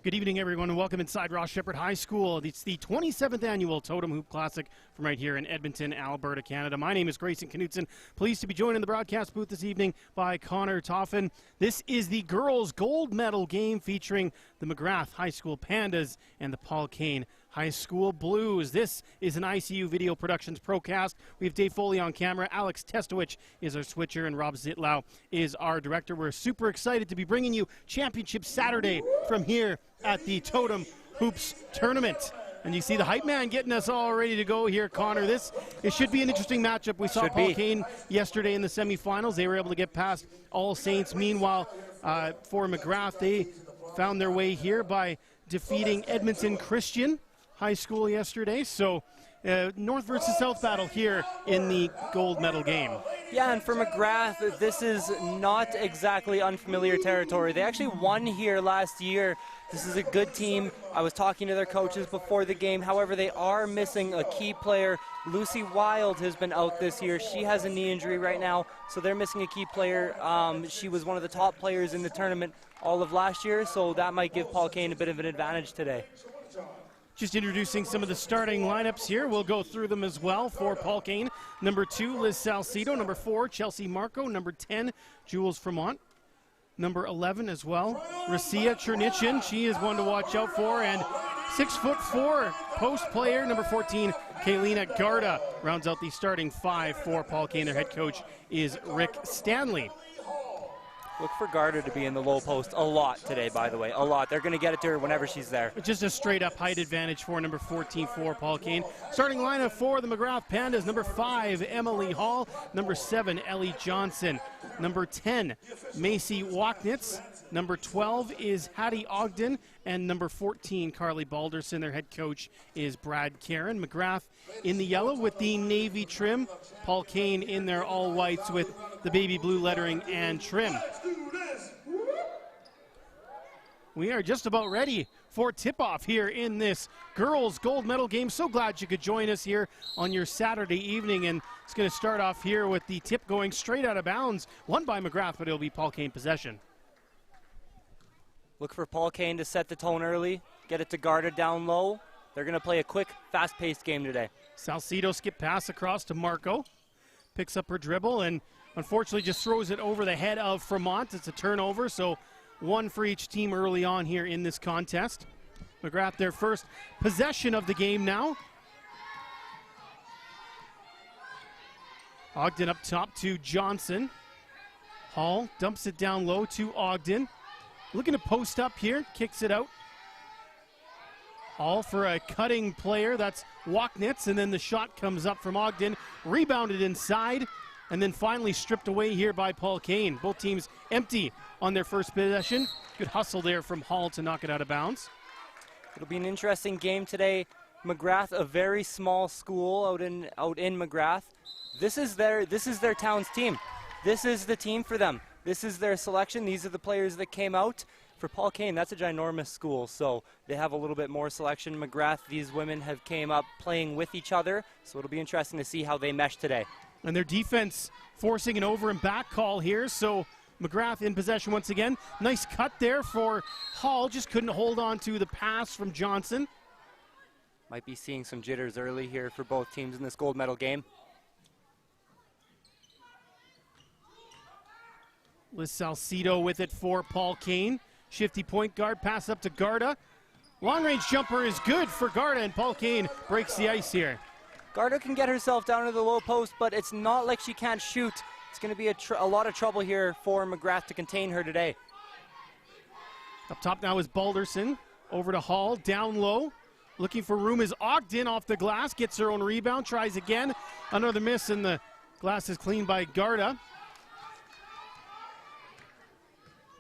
Good evening, everyone, and welcome inside Sheppard High School. It's the 27th annual Totem Hoop Classic from right here in Edmonton, Alberta, Canada. My name is Grayson Knutson. Pleased to be joined in the broadcast booth this evening by Connor Toffen. This is the girls' gold medal game featuring the Magrath High School Pandas and the Paul Kane High School Blues. This is an ICU Video Productions Procast. We have Dave Foley on camera. Alex Testowich is our switcher, and Rob Zitlau is our director. We're super excited to be bringing you Championship Saturday from here at the Totem Hoops Tournament. And you see the hype man getting us all ready to go here, Connor. It should be an interesting matchup. We saw Paul Kane yesterday in the semifinals. They were able to get past All Saints. Meanwhile, for Magrath, they found their way here by defeating Edmonton Christian High School yesterday. So North versus South battle here in the gold medal game. Yeah, and for Magrath, this is not exactly unfamiliar territory. They actually won here last year. This is a good team. I was talking to their coaches before the game. However, they are missing a key player. Lucy Wild has been out this year. She has a knee injury right now, so they're missing a key player. She was one of the top players in the tournament all of last year, so that might give Paul Kane a bit of an advantage today. Just introducing some of the starting lineups here. We'll go through them as well. For Paul Kane, number 2, Liz Salcido. Number 4, Chelsea Marco. Number 10, Jules Fremont. Number 11 as well, Rasia Chernichin. She is one to watch out for. And 6'4" post player, number 14, Kaylina Garda, rounds out the starting 5 for Paul Kane. Their head coach is Rick Stanley. Look for Garda to be in the low post a lot today, by the way, a lot. They're going to get it to her whenever she's there. Just a straight-up height advantage for number 14 for Paul Kane. Starting lineup for the Magrath Pandas, number 5, Emily Hall. Number 7, Ellie Johnson. Number 10, Macy Wachnitz. Number 12 is Hattie Ogden. And number 14, Carly Balderson. Their head coach is Brad Karen. Magrath in the yellow with the navy trim. Paul Kane in their all-whites with the baby blue lettering and trim. We are just about ready for tip-off here in this girls' gold medal game. So glad you could join us here on your Saturday evening. And it's going to start off here with the tip going straight out of bounds. Won by Magrath, but it'll be Paul Kane possession. Look for Paul Kane to set the tone early, get it to Garda down low. They're going to play a quick, fast-paced game today. Salcido skip pass across to Marco. Picks up her dribble and unfortunately just throws it over the head of Fremont. It's a turnover, so one for each team early on here in this contest. Magrath their first possession of the game now. Ogden up top to Johnson. Hall dumps it down low to Ogden. Looking to post up here, kicks it out. Hall for a cutting player, that's Wachnitz, and then the shot comes up from Ogden, rebounded inside, and then finally stripped away here by Paul Kane. Both teams empty on their first possession. Good hustle there from Hall to knock it out of bounds. It'll be an interesting game today. Magrath, a very small school out in Magrath. This is their town's team. This is the team for them. This is their selection. These are the players that came out. For Paul Kane, that's a ginormous school, so they have a little bit more selection. Magrath, these women have came up playing with each other, so it'll be interesting to see how they mesh today. And their defense forcing an over and back call here, so Magrath in possession once again. Nice cut there for Hall, just couldn't hold on to the pass from Johnson. Might be seeing some jitters early here for both teams in this gold medal game. Liz Salcido with it for Paul Kane. Shifty point guard, pass up to Garda. Long-range jumper is good for Garda, and Paul Kane breaks the ice here. Garda can get herself down to the low post, but it's not like she can't shoot. It's going to be a lot of trouble here for Magrath to contain her today. Up top now is Balderson. Over to Hall, down low. Looking for room is Ogden off the glass, gets her own rebound, tries again. Another miss, and the glass is cleaned by Garda.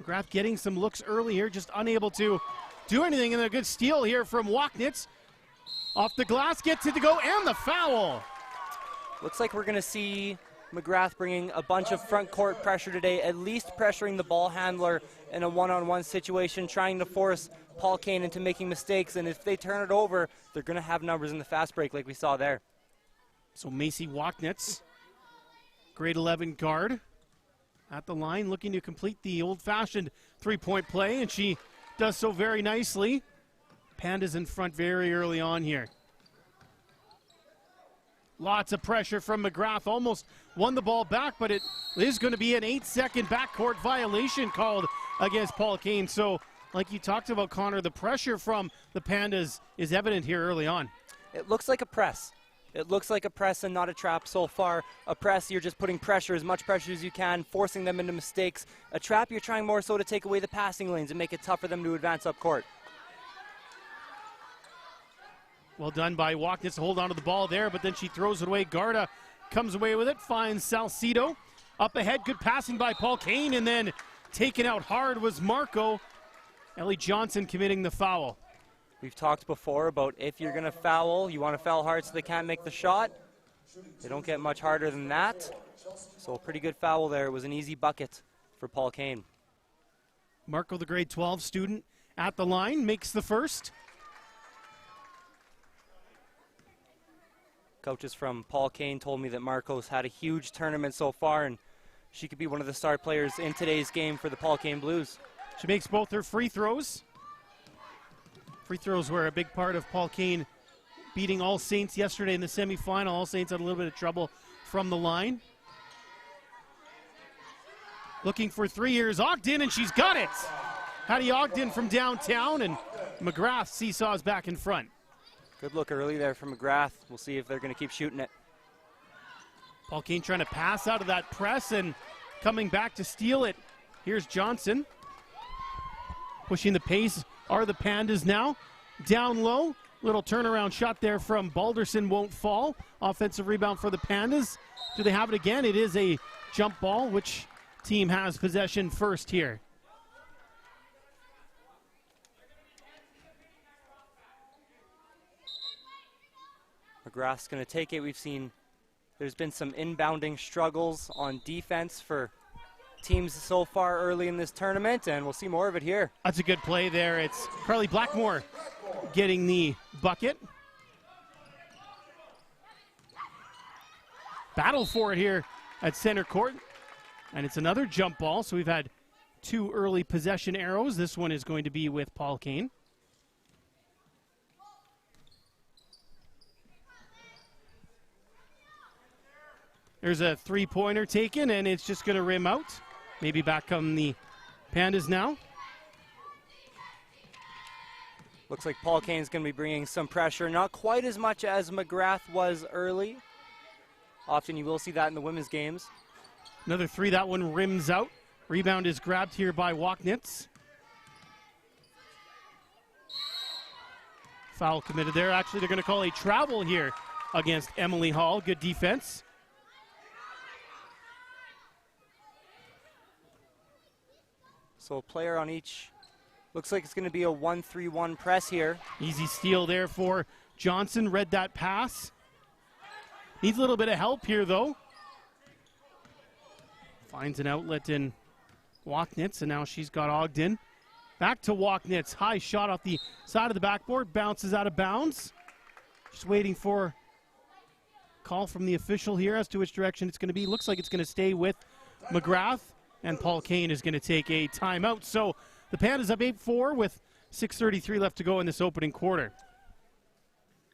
Magrath getting some looks early here, just unable to do anything, and a good steal here from Wachnitz. Off the glass, gets it to go, and the foul. Looks like we're going to see Magrath bringing a bunch of front court pressure today, at least pressuring the ball handler in a one-on-one situation, trying to force Paul Kane into making mistakes, and if they turn it over, they're going to have numbers in the fast break like we saw there. So Macy Wachnitz, grade 11 guard, at the line looking to complete the old-fashioned three-point play, and she does so very nicely. Pandas in front very early on here. Lots of pressure from Magrath. Almost won the ball back, but it is going to be an 8-second backcourt violation called against Paul Kane. So, like you talked about, Connor, the pressure from the Pandas is evident here early on. It looks like a press. It looks like a press and not a trap so far. A press, you're just putting pressure, as much pressure as you can, forcing them into mistakes. A trap, you're trying more so to take away the passing lanes and make it tough for them to advance up court. Well done by Watkins to hold on to the ball there, but then she throws it away. Garda comes away with it, finds Salcido. Up ahead, good passing by Paul Kane, and then taken out hard was Marco. Ellie Johnson committing the foul. We've talked before about if you're going to foul, you want to foul hard so they can't make the shot. They don't get much harder than that. So a pretty good foul there. It was an easy bucket for Paul Kane. Marco, the grade 12 student, at the line, makes the first. Coaches from Paul Kane told me that Marco's had a huge tournament so far, and she could be one of the star players in today's game for the Paul Kane Blues. She makes both her free throws. Free throws were a big part of Paul Kane beating All Saints yesterday in the semifinal. All Saints had a little bit of trouble from the line. Looking for 3 years, Ogden, and she's got it! Hattie Ogden from downtown, and Magrath seesaws back in front. Good look early there from Magrath. We'll see if they're going to keep shooting it. Paul Kane trying to pass out of that press and coming back to steal it. Here's Johnson. Pushing the pace are the Pandas now. Down low. Little turnaround shot there from Balderson, won't fall. Offensive rebound for the Pandas. Do they have it again? It is a jump ball. Which team has possession first here? Magrath's going to take it. We've seen there's been some inbounding struggles on defense for teams so far early in this tournament, and we'll see more of it here. That's a good play there. It's Carly Blackmore getting the bucket. Battle for it here at center court, and it's another jump ball. So we've had 2 early possession arrows. This one is going to be with Paul Kane. There's a 3-pointer taken, and it's just going to rim out. Maybe back come the Pandas now. Looks like Paul Kane's going to be bringing some pressure. Not quite as much as Magrath was early. Often you will see that in the women's games. Another 3, that one rims out. Rebound is grabbed here by Wacknitz. Foul committed there. Actually, they're going to call a travel here against Emily Hall. Good defense. So a player on each. Looks like it's going to be a 1-3-1 press here. Easy steal there for Johnson. Read that pass. Needs a little bit of help here, though. Finds an outlet in Wacknitz, and now she's got Ogden. Back to Wacknitz. High shot off the side of the backboard. Bounces out of bounds. Just waiting for a call from the official here as to which direction it's going to be. Looks like it's going to stay with Magrath. And Paul Kane is going to take a timeout. So the Pandas up 8-4 with 6:33 left to go in this opening quarter.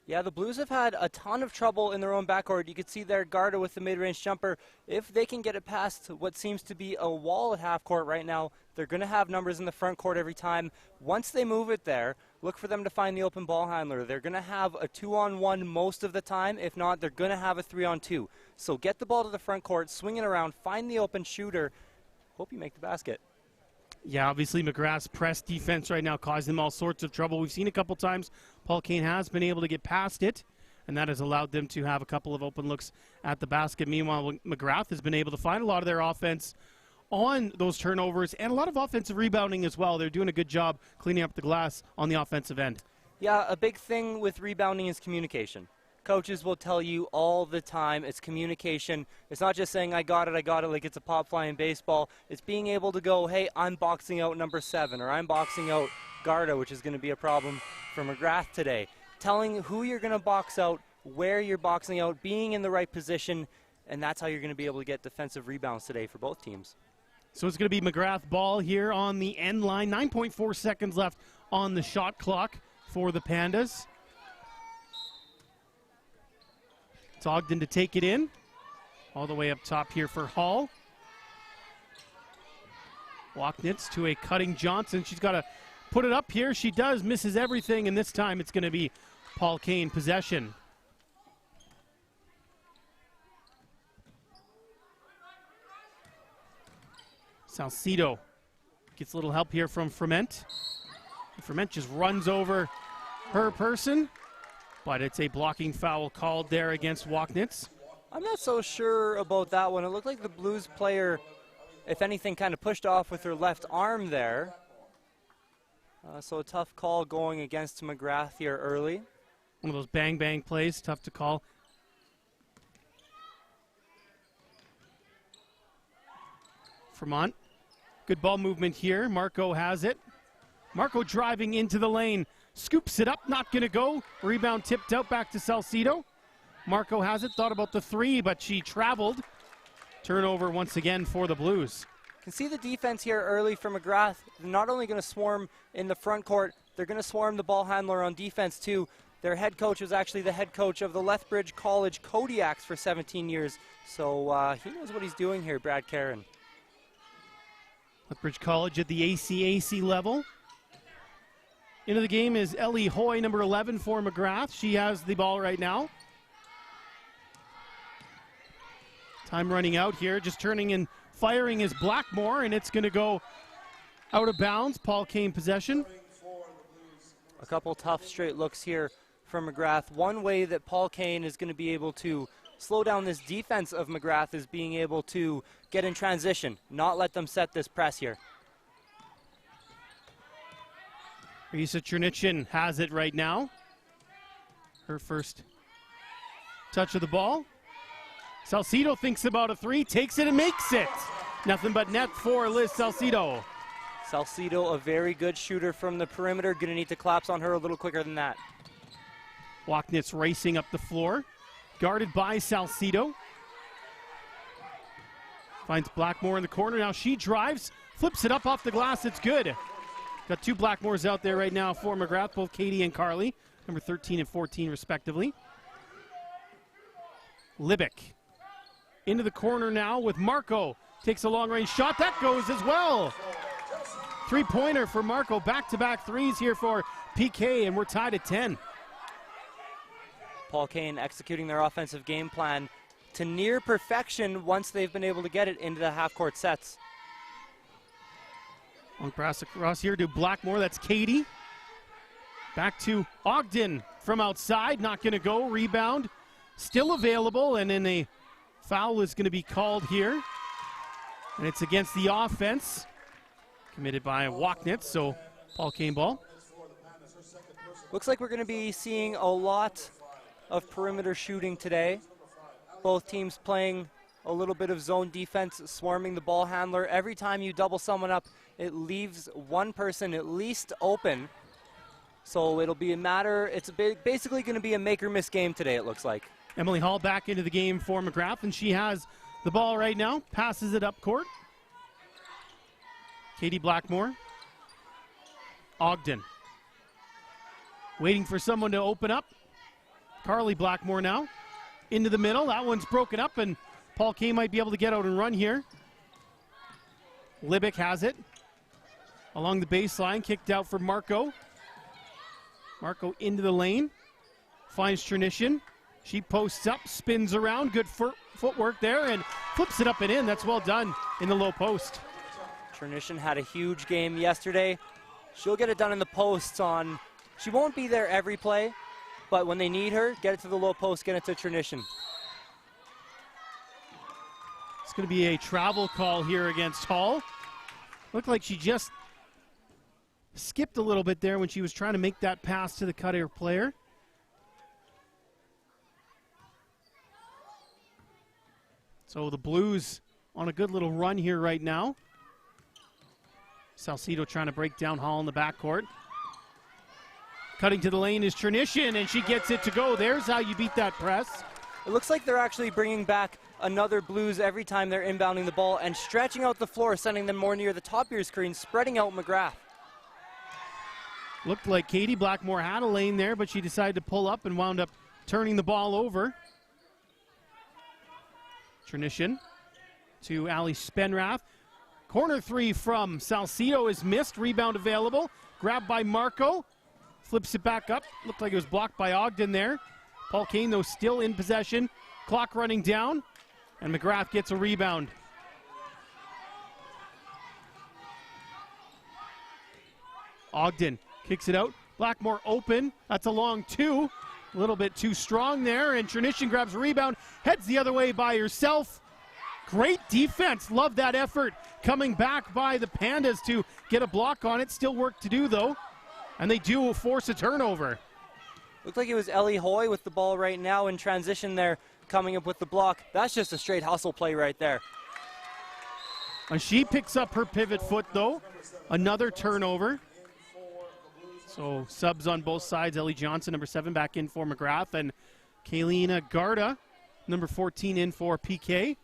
Yeah, the Blues have had a ton of trouble in their own backcourt. You could see there Garda with the mid-range jumper. If they can get it past what seems to be a wall at half court right now, they're going to have numbers in the front court every time. Once they move it there, look for them to find the open ball handler. They're going to have a 2-on-1 most of the time. If not, they're going to have a 3-on-2. So get the ball to the front court, swing it around, find the open shooter. Hope you make the basket. Yeah, obviously McGrath's press defense right now causing them all sorts of trouble. We've seen a couple times Paul Kane has been able to get past it, and that has allowed them to have a couple of open looks at the basket. Meanwhile, Magrath has been able to find a lot of their offense on those turnovers and a lot of offensive rebounding as well. They're doing a good job cleaning up the glass on the offensive end. Yeah, a big thing with rebounding is communication. Coaches will tell you all the time it's communication. It's not just saying, I got it, like it's a pop fly in baseball. It's being able to go, hey, I'm boxing out number 7, or I'm boxing out Garda, which is going to be a problem for Magrath today. Telling who you're going to box out, where you're boxing out, being in the right position, and that's how you're going to be able to get defensive rebounds today for both teams. So it's going to be Magrath ball here on the end line. 9.4 seconds left on the shot clock for the Pandas. It's Ogden to take it in. All the way up top here for Hall. Walknitz to a cutting Johnson. She's got to put it up here. She does, misses everything, and this time it's going to be Paul Kane possession. Salcido gets a little help here from Ferment. Ferment just runs over her person, but it's a blocking foul called there against Walknitz. I'm not so sure about that one. It looked like the Blues player, if anything, kind of pushed off with her left arm there. So a tough call going against Magrath here early. One of those bang-bang plays, tough to call. Fremont, good ball movement here. Marco has it. Marco driving into the lane, scoops it up, not going to go. Rebound tipped out back to Salcido. Marco has it, thought about the three, but she traveled. Turnover once again for the Blues. Can see the defense here early for Magrath. They're not only going to swarm in the front court, they're going to swarm the ball handler on defense too. Their head coach was actually the head coach of the Lethbridge College Kodiaks for 17 years. So he knows what he's doing here, Brad Caron. Lethbridge College at the ACAC level. Into the game is Ellie Hoyt, number 11 for Magrath. She has the ball right now. Time running out here, just turning and firing is Blackmore, and it's going to go out of bounds. Paul Kane possession. A couple tough straight looks here from Magrath. One way that Paul Kane is going to be able to slow down this defense of Magrath is being able to get in transition, not let them set this press here. Risa Chernichin has it right now. Her first touch of the ball. Salcido thinks about a three, takes it and makes it. Nothing but net for Liz Salcido. Salcido, a very good shooter from the perimeter. Going to need to collapse on her a little quicker than that. Walknitz racing up the floor. Guarded by Salcido. Finds Blackmore in the corner. Now she drives, flips it up off the glass. It's good. Got two Blackmores out there right now for Magrath, both Katie and Carly, number 13 and 14 respectively. Libick into the corner now with Marco. Takes a long-range shot. That goes as well. Three-pointer for Marco. Back-to-back threes here for PK, and we're tied at 10. Paul Kane executing their offensive game plan to near perfection once they've been able to get it into the half-court sets. Long pass across here to Blackmore. That's Katie. Back to Ogden from outside. Not going to go. Rebound still available, and then a foul is going to be called here. And it's against the offense. Committed by Walknitz, so Paul Kane ball. Looks like we're going to be seeing a lot of perimeter shooting today. Both teams playing a little bit of zone defense, swarming the ball handler. Every time you double someone up, it leaves one person at least open. So it'll be a matter, it's basically going to be a make or miss game today, it looks like. Emily Hall back into the game for Magrath, and she has the ball right now. Passes it up court. Katie Blackmore. Ogden. Waiting for someone to open up. Carly Blackmore now. Into the middle. That one's broken up, and Paul Kane might be able to get out and run here. Libick has it. Along the baseline. Kicked out for Marco. Marco into the lane. Finds Chernichin. She posts up, spins around. Good footwork there, and flips it up and in. That's well done in the low post. Chernichin had a huge game yesterday. She'll get it done in the posts on, she won't be there every play, but when they need her, get it to the low post, get it to Chernichin. It's going to be a travel call here against Hall. Looked like she just skipped a little bit there when she was trying to make that pass to the cutter player. So the Blues on a good little run here right now. Salcido trying to break down Hall in the backcourt. Cutting to the lane is Chernichin, and she gets it to go. There's how you beat that press. It looks like they're actually bringing back another Blues every time they're inbounding the ball and stretching out the floor, sending them more near the top of your screen, spreading out Magrath. Looked like Katie Blackmore had a lane there, but she decided to pull up and wound up turning the ball over. Chernishin to Ali Spenrath. Corner three from Salcido is missed. Rebound available. Grabbed by Marco. Flips it back up. Looked like it was blocked by Ogden there. Paul Kane, though, still in possession. Clock running down. And Magrath gets a rebound. Ogden kicks it out. Blackmore open. That's a long two. A little bit too strong there. And Chernishin grabs a rebound. Heads the other way by herself. Great defense. Love that effort. Coming back by the Pandas to get a block on it. Still work to do, though. And they do force a turnover. Looked like it was Ellie Hoyt with the ball right now in transition there, coming up with the block. That's just a straight hustle play right there. And she picks up her pivot foot, though. Another turnover. So subs on both sides. Ellie Johnson, number 7, back in for Magrath. And Kaylina Garda, number 14, in for PK.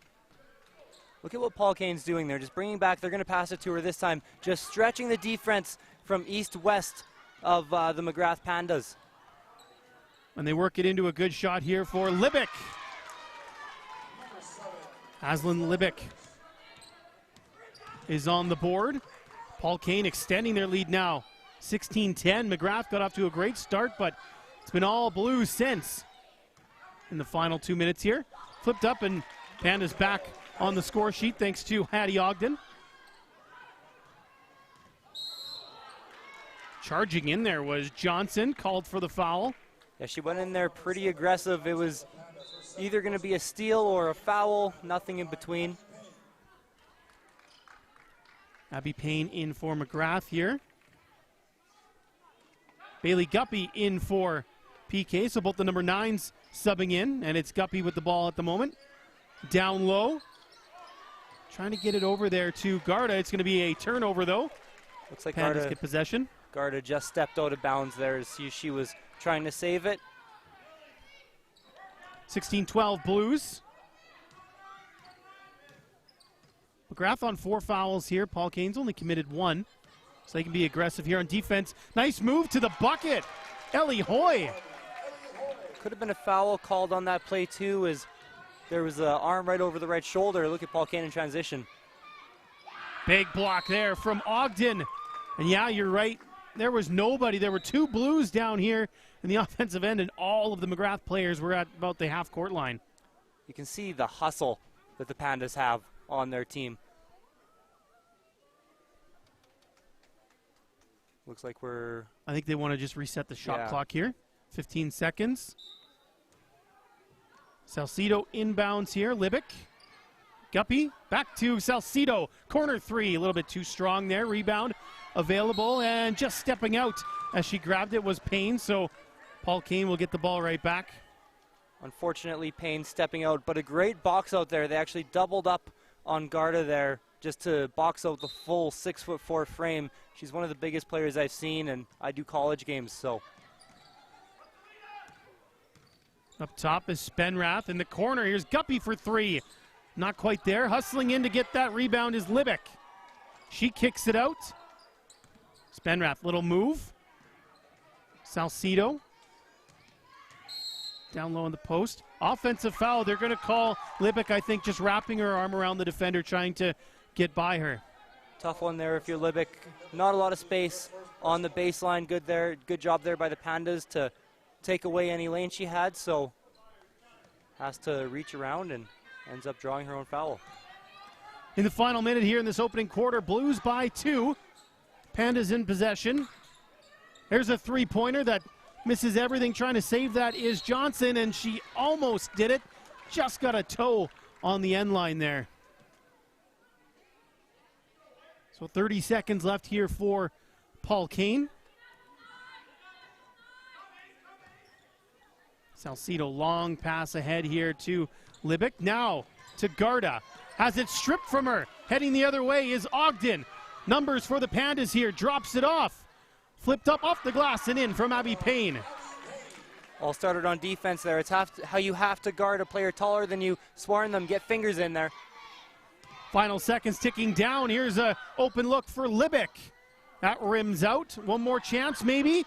Look at what Paul Kane's doing there. Just bringing back. They're going to pass it to her this time. Just stretching the defense from east-west of the Magrath Pandas. And they work it into a good shot here for Libick. Aslan Libick is on the board. Paul Kane extending their lead now. 16-10. Magrath got off to a great start, but it's been all Blues since. In the final 2 minutes here. Flipped up, and Pandas back on the score sheet thanks to Hattie Ogden. Charging in there was Johnson, called for the foul. Yeah, she went in there pretty aggressive. It was either going to be a steal or a foul, nothing in between. Abby Payne in for Magrath here. Bailey Guppy in for PK, so both the number 9s subbing in, and it's Guppy with the ball at the moment. Down low. Trying to get it over there to Garda. It's going to be a turnover, though. Looks like Pandas Garda, get possession. Garda just stepped out of bounds there as she was trying to save it. 16-12 Blues. Magrath on 4 fouls here. Paul Kane's only committed 1. So they can be aggressive here on defense. Nice move to the bucket. Ellie Hoyt. Could have been a foul called on that play too, as there was an arm right over the right shoulder. Look at Paul Kane in transition. Big block there from Ogden. And yeah, you're right. There was nobody. There were 2 Blues down here in the offensive end, and all of the Magrath players were at about the half-court line. You can see the hustle that the Pandas have on their team. Looks like I think they want to just reset the shot clock here. 15 seconds. Salcido inbounds here. Libick. Guppy back to Salcido. Corner 3, a little bit too strong there. Rebound available, and just stepping out as she grabbed it was Payne, so Paul Kane will get the ball right back. Unfortunately, Payne stepping out, but a great box out there. They actually doubled up on Garda there just to box out the full 6'4" frame. She's one of the biggest players I've seen, and I do college games, so. Up top is Spenrath in the corner. Here's Guppy for 3. Not quite there. Hustling in to get that rebound is Libick. She kicks it out. Spenrath, little move. Salcido. Down low in the post. Offensive foul. They're going to call Libick, I think, just wrapping her arm around the defender, trying to get by her. Tough one there if you're Libick. Not a lot of space on the baseline. Good there. Good job there by the Pandas to take away any lane she had, so has to reach around and ends up drawing her own foul. In the final minute here in this opening quarter, Blues by 2. Pandas in possession. There's a three-pointer that misses everything. Trying to save that is Johnson, and she almost did it. Just got a toe on the end line there. So 30 seconds left here for Paul Kane. Salcido, long pass ahead here to Libick. Now to Garda. Has it stripped from her. Heading the other way is Ogden. Numbers for the Pandas here. Drops it off. Flipped up off the glass and in from Abby Payne. All started on defense there. It's how you have to guard a player taller than you, swarm them, get fingers in there. Final seconds ticking down. Here's a open look for Libick. That rims out. One more chance maybe.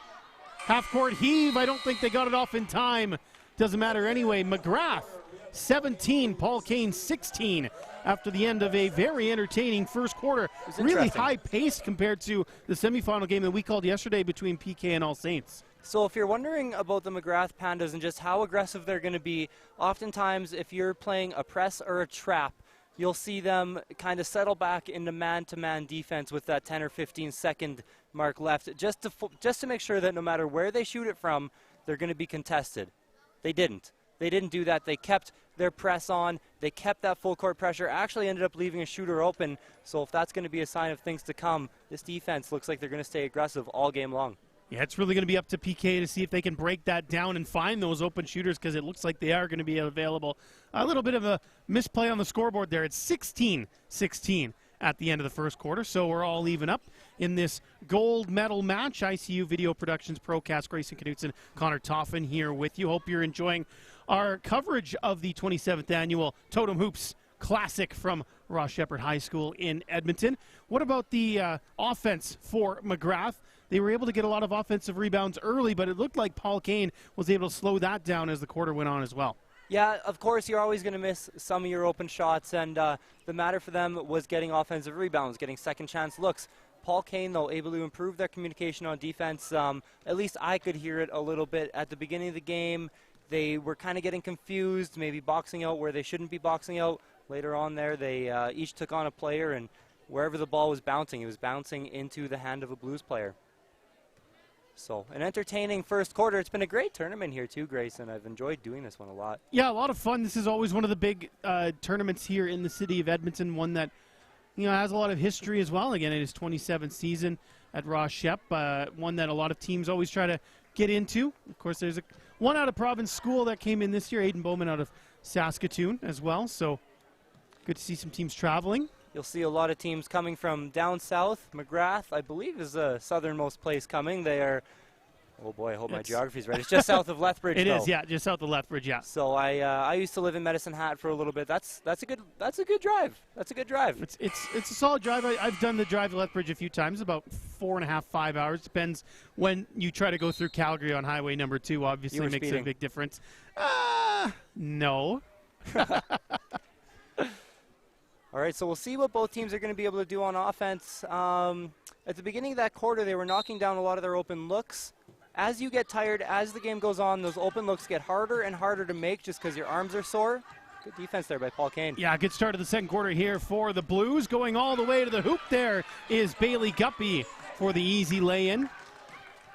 Half-court heave. I don't think they got it off in time. Doesn't matter anyway. Magrath, 17. Paul Kane, 16. After the end of a very entertaining first quarter. Really high-paced compared to the semifinal game that we called yesterday between PK and All Saints. So if you're wondering about the Magrath Pandas and just how aggressive they're going to be, oftentimes if you're playing a press or a trap, you'll see them kind of settle back into man-to-man defense with that 10 or 15 second mark left, just to make sure that no matter where they shoot it from, they're going to be contested. They didn't. They didn't do that. They kept their press on. They kept that full court pressure, actually ended up leaving a shooter open. So if that's going to be a sign of things to come, this defense looks like they're going to stay aggressive all game long. Yeah, it's really going to be up to PK to see if they can break that down and find those open shooters, because it looks like they are going to be available. A little bit of a misplay on the scoreboard there. It's 16-16 at the end of the first quarter, so we're all even up in this gold medal match. ICU Video Productions Procast, Grayson Knutson, Connor Toffen here with you. Hope you're enjoying our coverage of the 27th annual Totem Hoops Classic from Ross Sheppard High School in Edmonton. What about the offense for Magrath? They were able to get a lot of offensive rebounds early, but it looked like Paul Kane was able to slow that down as the quarter went on as well. Yeah, of course, you're always going to miss some of your open shots, and the matter for them was getting offensive rebounds, getting second chance looks. Paul Kane, though, able to improve their communication on defense. At least I could hear it a little bit at the beginning of the game. They were kind of getting confused, maybe boxing out where they shouldn't be boxing out. Later on there, they each took on a player, and wherever the ball was bouncing, it was bouncing into the hand of a Blues player. So, an entertaining first quarter. It's been a great tournament here too, Grayson. I've enjoyed doing this one a lot. Yeah, a lot of fun. This is always one of the big tournaments here in the city of Edmonton, one that has a lot of history as well. Again, it is 27th season at Ross Shep, one that a lot of teams always try to get into. Of course, there's one out of province school that came in this year, Aiden Bowman out of Saskatoon as well. So, good to see some teams traveling. You'll see a lot of teams coming from down south. Magrath, I believe, is the southernmost place coming. They are, oh boy, I hope my geography's right. It's just south of Lethbridge. It is, yeah, just south of Lethbridge, yeah. So I used to live in Medicine Hat for a little bit. That's a good drive. That's a good drive. It's a solid drive. I've done the drive to Lethbridge a few times, about 4.5, 5 hours. Depends when you try to go through Calgary on Highway number 2. Obviously, makes a big difference. No. All right, so we'll see what both teams are going to be able to do on offense. At the beginning of that quarter, they were knocking down a lot of their open looks. As you get tired, as the game goes on, those open looks get harder and harder to make just because your arms are sore. Good defense there by Paul Kane. Yeah, good start of the second quarter here for the Blues. Going all the way to the hoop there is Bailey Guppy for the easy lay-in.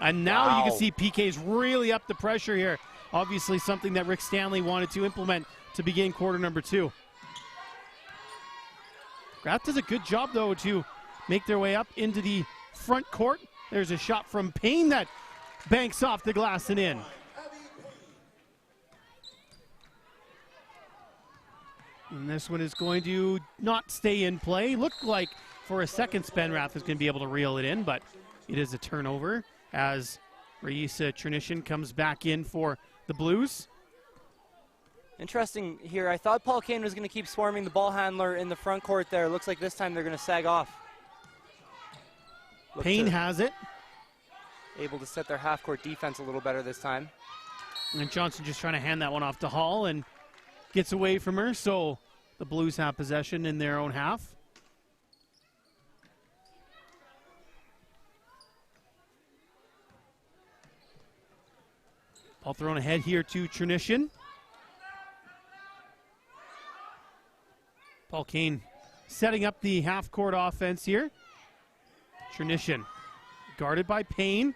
And now you can see PK's really up the pressure here. Obviously something that Rick Stanley wanted to implement to begin quarter number 2. Magrath does a good job, though, to make their way up into the front court. There's a shot from Payne that banks off the glass and in. And this one is going to not stay in play. Looked like for a second Spenrath was going to be able to reel it in, but it is a turnover as Raisa Chernishin comes back in for the Blues. Interesting here. I thought Paul Kane was going to keep swarming the ball handler in the front court there. Looks like this time they're going to sag off. Payne has it. Able to set their half-court defense a little better this time. And Johnson just trying to hand that one off to Hall and gets away from her. So the Blues have possession in their own half. Ball thrown ahead here to Chernishin. Paul Kane setting up the half-court offense here. Chernishin guarded by Payne.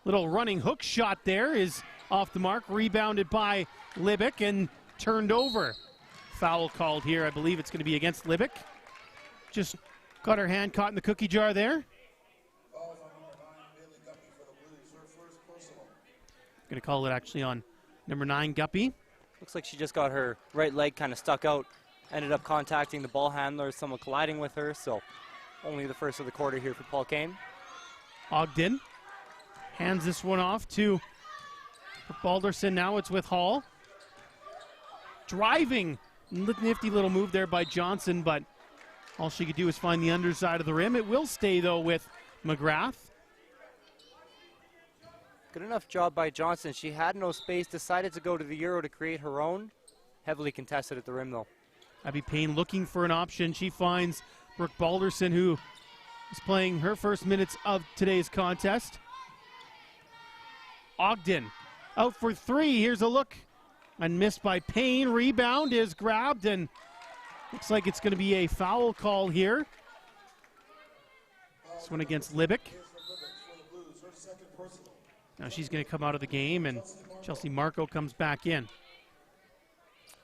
Little running hook shot there is off the mark. Rebounded by Libick and turned over. Foul called here. I believe it's going to be against Libick. Just got her hand caught in the cookie jar there. Going to call it actually on number 9, Guppy. Looks like she just got her right leg kind of stuck out. Ended up contacting the ball handler, someone colliding with her, so only the first of the quarter here for Paul Kane. Ogden hands this one off to For Balderson, now it's with Hall. Driving. Nifty little move there by Johnson, but all she could do is find the underside of the rim. It will stay, though, with Magrath. Good enough job by Johnson. She had no space, decided to go to the Euro to create her own. Heavily contested at the rim, though. Abby Payne looking for an option. She finds Brooke Balderson, who is playing her first minutes of today's contest. Ogden out for three. Here's a look. And missed by Payne. Rebound is grabbed, and looks like it's going to be a foul call here. This one against Libick. Now she's going to come out of the game, and Chelsea Marco comes back in.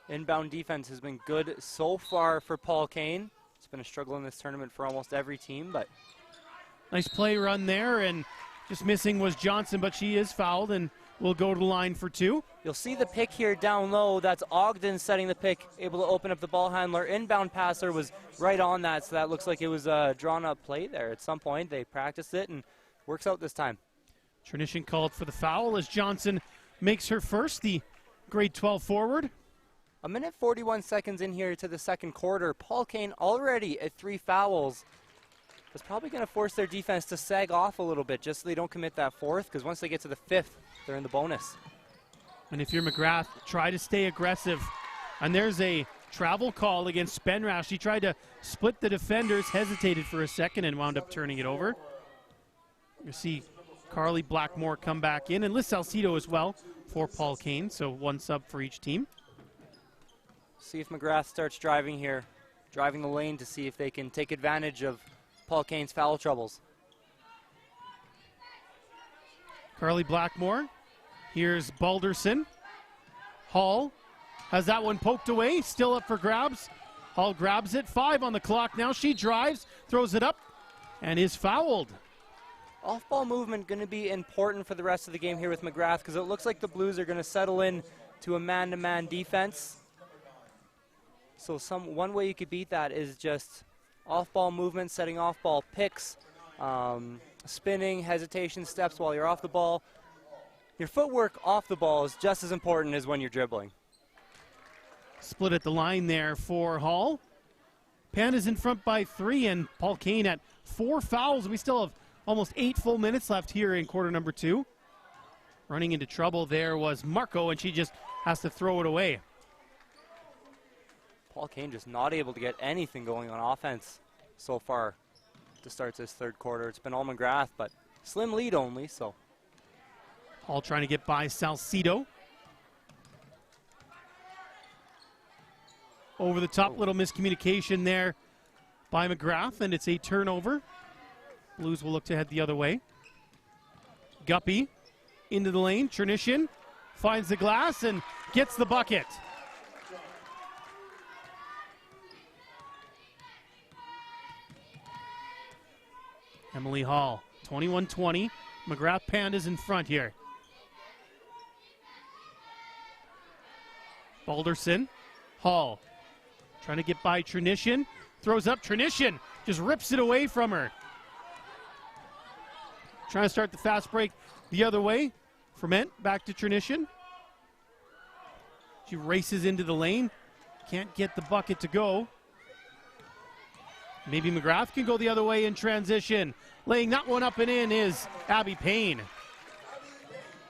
Inbound defense has been good so far for Paul Kane. It's been a struggle in this tournament for almost every team, but nice play run there, and just missing was Johnson, but she is fouled and will go to the line for two. You'll see the pick here down low. That's Ogden setting the pick, able to open up the ball handler. Inbound passer was right on that, so that looks like it was a drawn-up play there. At some point, they practiced it and works out this time. Tradition called for the foul as Johnson makes her first, the grade 12 forward. A minute 41 seconds in here to the second quarter. Paul Kane already at 3 fouls. That's probably going to force their defense to sag off a little bit just so they don't commit that fourth, because once they get to the fifth, they're in the bonus. And if you're Magrath, try to stay aggressive. And there's a travel call against Spenrash. She tried to split the defenders, hesitated for a second, and wound up turning it over. You see Carly Blackmore come back in, and Liz Salcido as well for Paul Kane, so one sub for each team. See if Magrath starts driving here, driving the lane to see if they can take advantage of Paul Kane's foul troubles. Carly Blackmore. Here's Balderson. Hall has that one poked away, still up for grabs. Hall grabs it, 5 on the clock now. She drives, throws it up, and is fouled. Off-ball movement going to be important for the rest of the game here with Magrath, because it looks like the Blues are going to settle in to a man-to-man defense. So one way you could beat that is just off-ball movement, setting off-ball picks, spinning, hesitation steps while you're off the ball. Your footwork off the ball is just as important as when you're dribbling. Split at the line there for Hall. Panda's in front by 3, and Paul Kane at 4 fouls. We still have almost 8 full minutes left here in quarter number 2. Running into trouble there was Marco, and she just has to throw it away. Paul Kane just not able to get anything going on offense so far to start this third quarter. It's been all Magrath, but slim lead only, so. Hall trying to get by Salcido. Over the top, little miscommunication there by Magrath, and it's a turnover. Blues will look to head the other way. Guppy into the lane. Chernishin finds the glass and gets the bucket. Emily Hall, 21-20. Magrath Pandas in front here. Balderson, Hall, trying to get by Chernishin. Throws up, Chernishin just rips it away from her. Trying to start the fast break the other way. Ferment back to Chernishin. She races into the lane. Can't get the bucket to go. Maybe Magrath can go the other way in transition. Laying that one up and in is Abby Payne.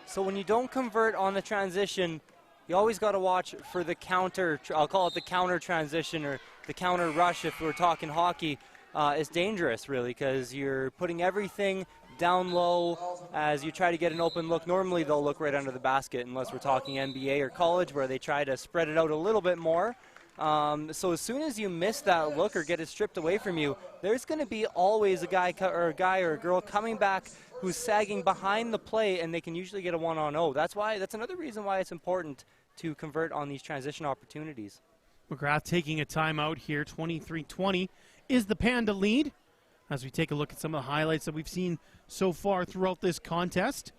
So when you don't convert on the transition, you always got to watch for the counter. I'll call it the counter transition or the counter rush if we're talking hockey. It's dangerous, really, because you're putting everything down low as you try to get an open look. Normally they'll look right under the basket unless we're talking NBA or college where they try to spread it out a little bit more. So as soon as you miss that look or get it stripped away from you, there's going to be always a guy or a girl coming back who's sagging behind the play, and they can usually get a 1-on-0. That's another reason why it's important to convert on these transition opportunities. Magrath taking a timeout here. 23-20 is the Panda lead. As we take a look at some of the highlights that we've seen so far throughout this contest.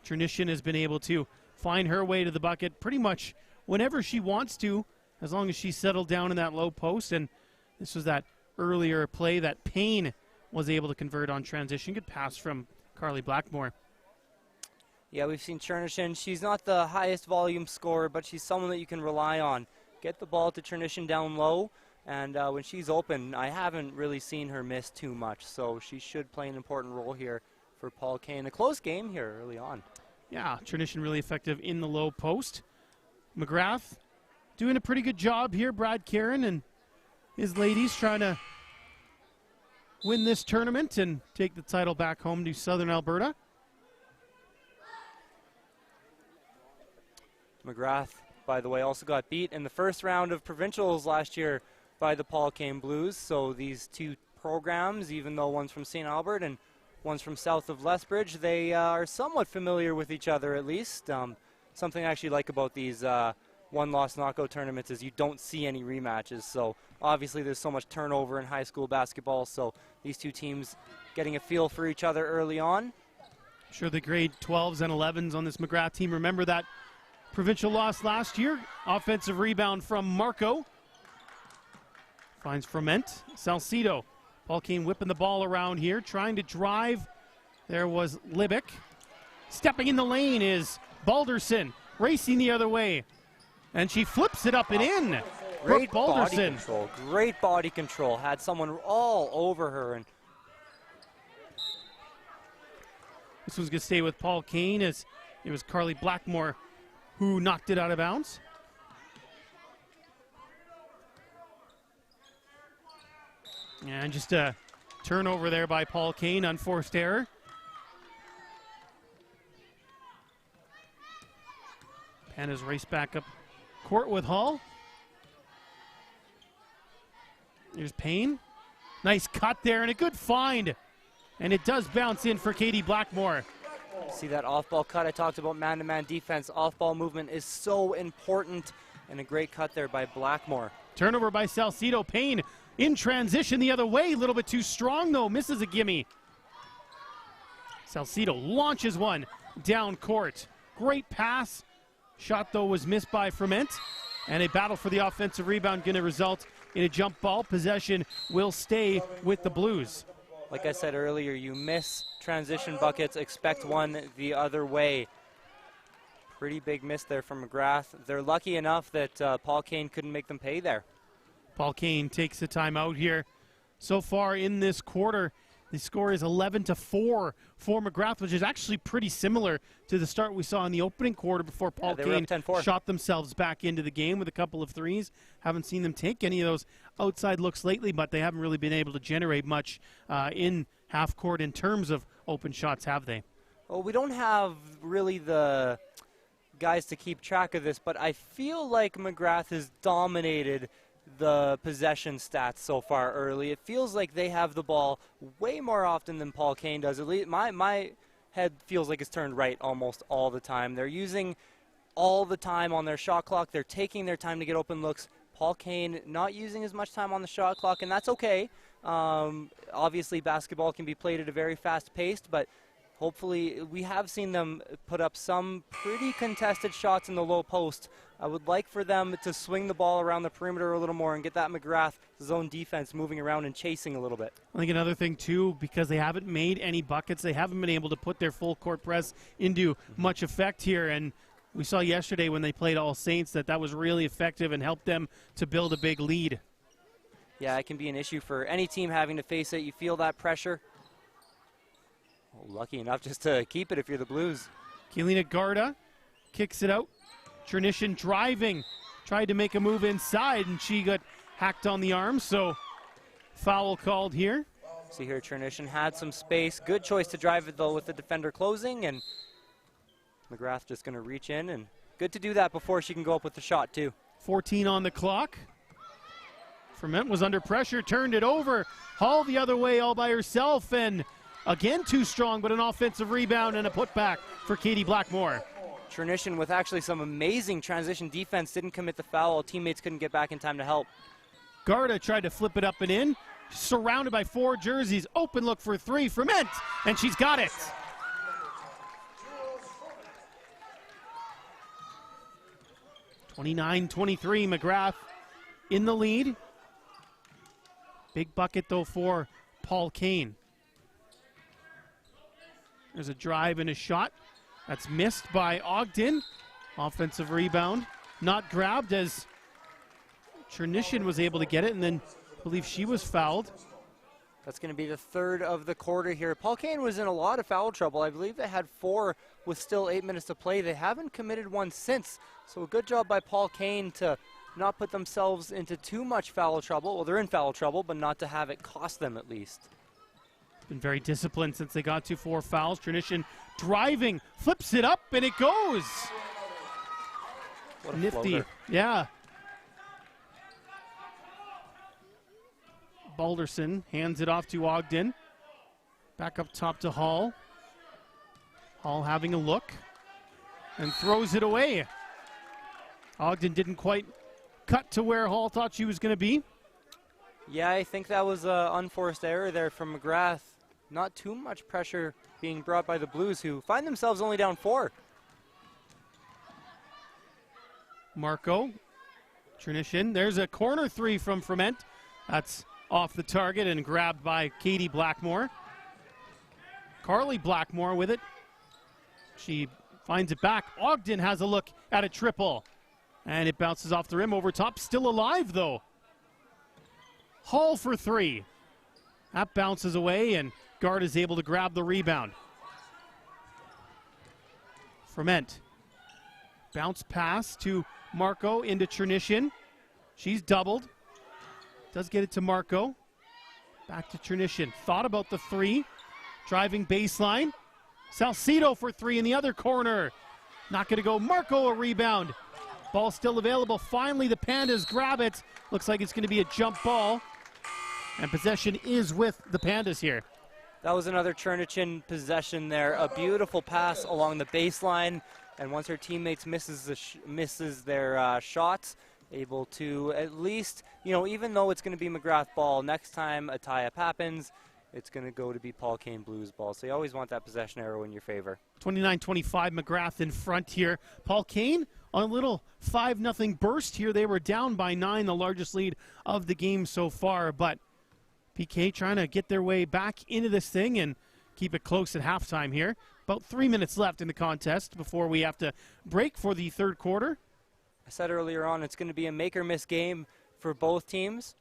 Chernishin has been able to find her way to the bucket pretty much whenever she wants to, as long as she's settled down in that low post. And this was that earlier play that Payne was able to convert on transition. Good pass from Carly Blackmore. Yeah, we've seen Chernishin. She's not the highest volume scorer, but she's someone that you can rely on. Get the ball to Chernishin down low, and when she's open, I haven't really seen her miss too much, so she should play an important role here for Paul Kane. A close game here early on. Yeah, Chernishin really effective in the low post. Magrath doing a pretty good job here. Brad Karen and his ladies trying to win this tournament and take the title back home to Southern Alberta. Magrath, by the way, also got beat in the first round of provincials last year by the Paul Kane Blues. So these two programs, even though one's from St. Albert and one's from south of Lethbridge, they are somewhat familiar with each other at least. Something I actually like about these one-loss knockout tournaments is you don't see any rematches. So obviously there's so much turnover in high school basketball. So these two teams getting a feel for each other early on. Sure, the grade 12s and 11s on this Magrath team remember that provincial loss last year. Offensive rebound from Marco. Finds Ferment. Salcido. Paul Kane whipping the ball around here, trying to drive. There was Libick. Stepping in the lane is Balderson, racing the other way. And she flips it up and in. Great Balderson. body control. Great body control. Had someone all over her. And this one's going to stay with Paul Kane as it was Carly Blackmore who knocked it out of bounds. And just a turnover there by Paul Kane, unforced error. Panna's race back up court with Hall. Here's Payne. Nice cut there and a good find. And it does bounce in for Katie Blackmore. See that off-ball cut? I talked about man-to-man defense. Off-ball movement is so important. And a great cut there by Blackmore. Turnover by Salcido. Payne in transition the other way. A little bit too strong, though. Misses a gimme. Salcido launches one down court. Great pass. Shot, though, was missed by Ferment. And a battle for the offensive rebound going to result in a jump ball. Possession will stay with the Blues. Like I said earlier, you miss transition buckets, expect one the other way. Pretty big miss there from Magrath. They're lucky enough that Paul Kane couldn't make them pay there. Paul Kane takes the timeout here. So far in this quarter, the score is 11-4 for Magrath, which is actually pretty similar to the start we saw in the opening quarter before Paul Kane shot themselves back into the game with a couple of threes. Haven't seen them take any of those outside looks lately, but they haven't really been able to generate much in half court in terms of open shots, have they? Well, we don't have really the guys to keep track of this, but I feel like Magrath has dominated the possession stats so far early. It feels like they have the ball way more often than Paul Kane does. At least my head feels like it's turned right almost all the time. They're using all the time on their shot clock. They're taking their time to get open looks. Paul Kane not using as much time on the shot clock, and that's okay. Obviously, basketball can be played at a very fast pace, but hopefully we have seen them put up some pretty contested shots in the low post. I would like for them to swing the ball around the perimeter a little more and get that Magrath zone defense moving around and chasing a little bit. I think another thing, too, because they haven't made any buckets, they haven't been able to put their full court press into much effect here. And we saw yesterday when they played All Saints that was really effective and helped them to build a big lead. Yeah, it can be an issue for any team having to face it. You feel that pressure. Lucky enough just to keep it if you're the Blues. Kelina Garda kicks it out. Chernishin driving, tried to make a move inside, and she got hacked on the arm, so foul called here. See here, Chernishin had some space. Good choice to drive it, though, with the defender closing, and Magrath just going to reach in, and good to do that before she can go up with the shot, too. 14 on the clock. Ferment was under pressure, turned it over. Hall the other way all by herself, and again too strong, but an offensive rebound and a putback for Katie Blackmore. Chernishin with actually some amazing transition defense, didn't commit the foul. Teammates couldn't get back in time to help. Garda tried to flip it up and in, surrounded by four jerseys. Open look for three, Ferment, and she's got it. (29-23), Magrath in the lead. Big bucket, though, for Paul Kane. There's a drive and a shot. That's missed by Ogden. Offensive rebound. Not grabbed as Chernishin was able to get it, and then I believe she was fouled. That's going to be the third of the quarter here. Paul Kane was in a lot of foul trouble. I believe they had 4 with still 8 minutes to play. They haven't committed one since. So a good job by Paul Kane to not put themselves into too much foul trouble. Well, they're in foul trouble, but not to have it cost them at least. Been very disciplined since they got to 4 fouls. Tradition driving, flips it up, and it goes. What a Nifty. floater. Yeah. Balderson hands it off to Ogden. Back up top to Hall. Hall having a look and throws it away. Ogden didn't quite cut to where Hall thought she was going to be. Yeah, I think that was an unforced error there from Magrath. Not too much pressure being brought by the Blues, who find themselves only down 4. Marco. Chernishin. There's a corner 3 from Ferment. That's off the target and grabbed by Katie Blackmore. Carly Blackmore with it. She finds it back. Ogden has a look at a triple. And it bounces off the rim over top. Still alive, though. Hall for 3. That bounces away, and guard is able to grab the rebound. Ferment. Bounce pass to Marco into Chernishin. She's doubled. Does get it to Marco. Back to Chernishin. Thought about the 3. Driving baseline. Salcido for 3 in the other corner. Not going to go. Marco a rebound. Ball still available. Finally, the Pandas grab it. Looks like it's going to be a jump ball. And possession is with the Pandas here. That was another Chernishin possession there. A beautiful pass along the baseline. And once her teammates misses their shots, able to at least, even though it's going to be Magrath ball, next time a tie-up happens, it's going to go to be Paul Kane Blues ball. So you always want that possession arrow in your favor. 29-25, Magrath in front here. Paul Kane on a little 5-0 burst here. They were down by 9, the largest lead of the game so far. But PK trying to get their way back into this thing and keep it close at halftime here. About 3 minutes left in the contest before we have to break for the third quarter. I said earlier on it's going to be a make-or-miss game for both teams.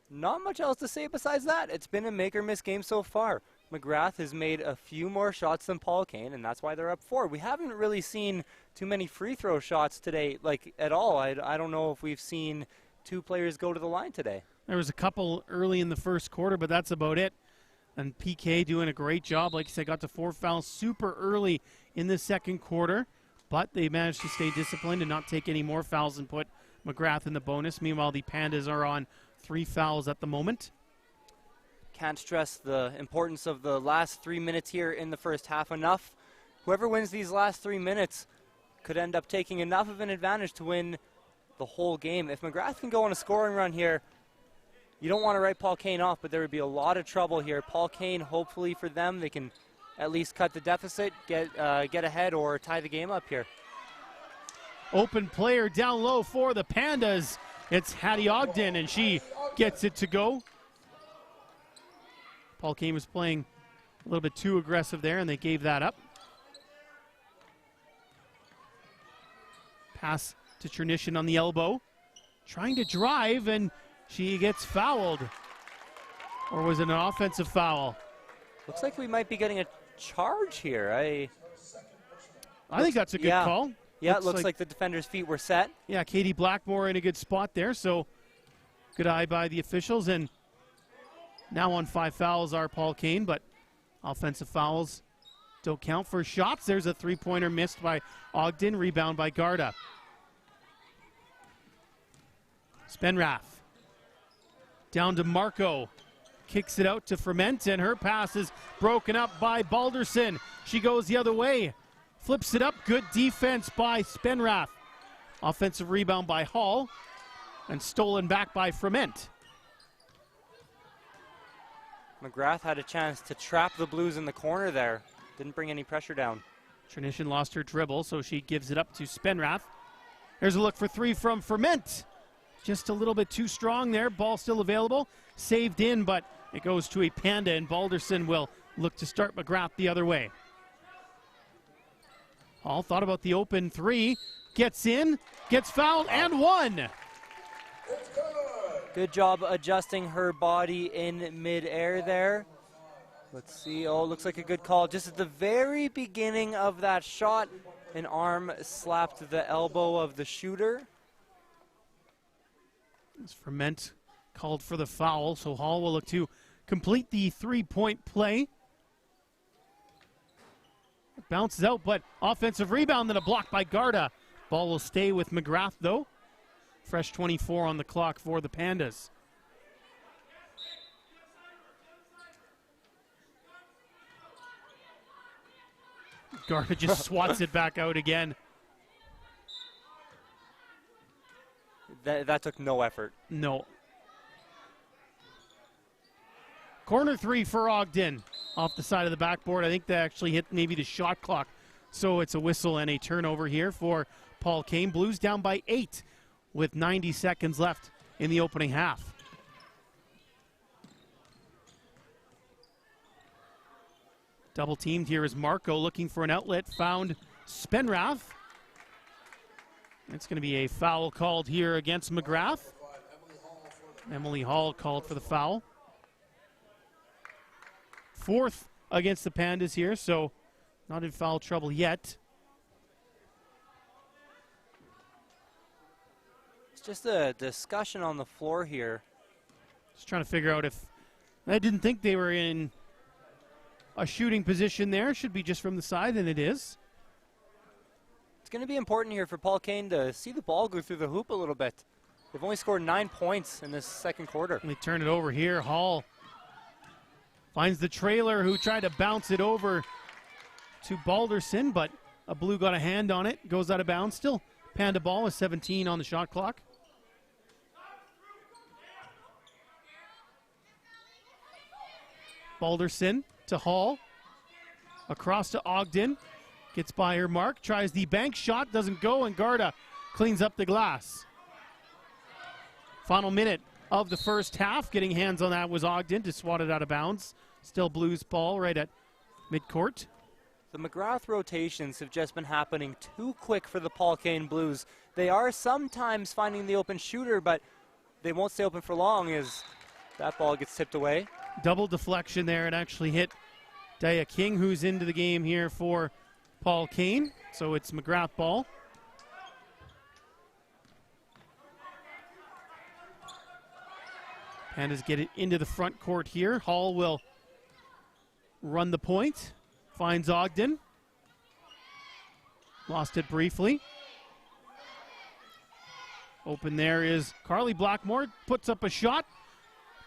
Not much else to say besides that. It's been a make-or-miss game so far. Magrath has made a few more shots than Paul Kane, and that's why they're up 4. We haven't really seen too many free throw shots today, at all. I don't know if we've seen 2 players go to the line today. There was a couple early in the first quarter, but that's about it. And PK doing a great job. Like I said, got to 4 fouls super early in the second quarter. But they managed to stay disciplined and not take any more fouls and put Magrath in the bonus. Meanwhile, the Pandas are on 3 fouls at the moment. Can't stress the importance of the last 3 minutes here in the first half enough. Whoever wins these last 3 minutes could end up taking enough of an advantage to win the whole game. If Magrath can go on a scoring run here, you don't want to write Paul Kane off, but there would be a lot of trouble here. Paul Kane, hopefully for them, they can at least cut the deficit, get ahead, or tie the game up here. Open player down low for the Pandas. It's Hattie Ogden, and she gets it to go. Paul Kane was playing a little bit too aggressive there, and they gave that up. Pass to Chernishin on the elbow. Trying to drive, and she gets fouled. Or was it an offensive foul? Looks like we might be getting a charge here. I think that's a good call. Yeah, it looks like the defender's feet were set. Yeah, Katie Blackmore in a good spot there, so good eye by the officials. And now on 5 fouls are Paul Kane, but offensive fouls don't count for shots. There's a 3-pointer missed by Ogden, rebound by Garda. Spenrath down to Marco. Kicks it out to Ferment, and her pass is broken up by Balderson. She goes the other way. Flips it up. Good defense by Spenrath. Offensive rebound by Hall. And stolen back by Ferment. Magrath had a chance to trap the Blues in the corner there. Didn't bring any pressure down. Chernishin lost her dribble, so she gives it up to Spenrath. There's a look for 3 from Ferment. Just a little bit too strong there. Ball still available. Saved in, but it goes to a Panda, and Balderson will look to start Magrath the other way. Hall thought about the open three, gets in, gets fouled, and one. Good job adjusting her body in midair there. Let's see. Oh, looks like a good call. Just at the very beginning of that shot, an arm slapped the elbow of the shooter. As Ferment called for the foul, so Hall will look to complete the three-point play. It bounces out, but offensive rebound, then a block by Garda. Ball will stay with Magrath, though. Fresh 24 on the clock for the Pandas. Garda just swats it back out again. That took no effort. No. Corner three for Ogden off the side of the backboard. I think they actually hit maybe the shot clock. So it's a whistle and a turnover here for Paul Kane. Blues down by 8 with 90 seconds left in the opening half. Double teamed here is Marco looking for an outlet. Found Spenrath. It's going to be a foul called here against Magrath. Emily Hall called for the foul. Fourth against the Pandas here, so not in foul trouble yet. It's just a discussion on the floor here. Just trying to figure out if I didn't think they were in a shooting position there. Should be just from the side, and it is. It's going to be important here for Paul Kane to see the ball go through the hoop a little bit. They've only scored 9 points in this second quarter. They turn it over here. Hall finds the trailer who tried to bounce it over to Balderson, but a Blue got a hand on it. Goes out of bounds. Still Panda ball with 17 on the shot clock. Balderson to Hall. Across to Ogden. Gets by her mark. Tries the bank shot. Doesn't go, and Garda cleans up the glass. Final minute of the first half. Getting hands on that was Ogden to swat it out of bounds. Still Blues ball right at midcourt. The Magrath rotations have just been happening too quick for the Paul Kane Blues. They are sometimes finding the open shooter, but they won't stay open for long as that ball gets tipped away. Double deflection there. It actually hit Daya King, who's into the game here for Paul Kane. So it's Magrath ball. Pandas get it into the front court here. Hall will run the point. Finds Ogden. Lost it briefly. Open there is Carly Blackmore. Puts up a shot.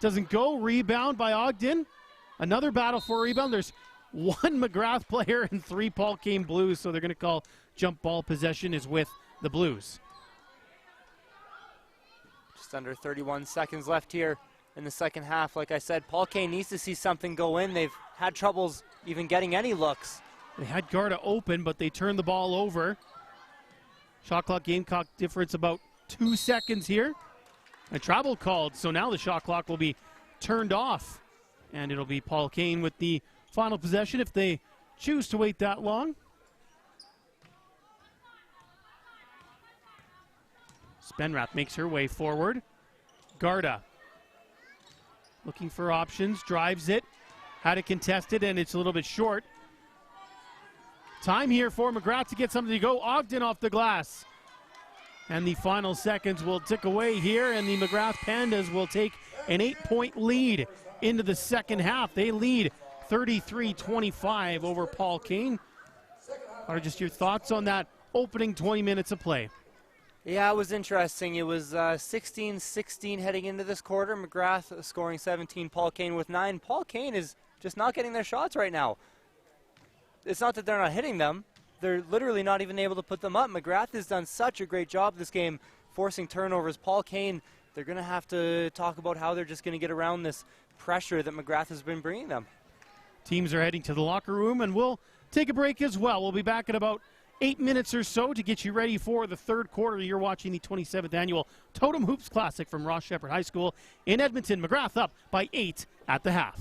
Doesn't go. Rebound by Ogden. Another battle for a rebound. There's one Magrath player and 3 Paul Kane Blues, so they're going to call jump ball possession is with the Blues. Just under 31 seconds left here in the second half. Like I said, Paul Kane needs to see something go in. They've had troubles even getting any looks. They had Garda open, but they turned the ball over. Shot clock, game clock difference about 2 seconds here. A travel called, so now the shot clock will be turned off. And it'll be Paul Kane with the final possession if they choose to wait that long. Spenrath makes her way forward. Garda looking for options, drives it. Had it contested, and it's a little bit short. Time here for Magrath to get something to go. Ogden off the glass. And the final seconds will tick away here, and the Magrath Pandas will take an 8-point lead into the second half. They lead 33-25 over Paul Kane. What are just your thoughts on that opening 20 minutes of play? Yeah, it was interesting. It was 16-16 heading into this quarter. Magrath scoring 17, Paul Kane with 9. Paul Kane is just not getting their shots right now. It's not that they're not hitting them. They're literally not even able to put them up. Magrath has done such a great job this game forcing turnovers. Paul Kane, they're going to have to talk about how they're just going to get around this pressure that Magrath has been bringing them. Teams are heading to the locker room, and we'll take a break as well. We'll be back in about 8 minutes or so to get you ready for the third quarter. You're watching the 27th annual Totem Hoops Classic from Sheppard High School in Edmonton. Magrath up by 8 at the half.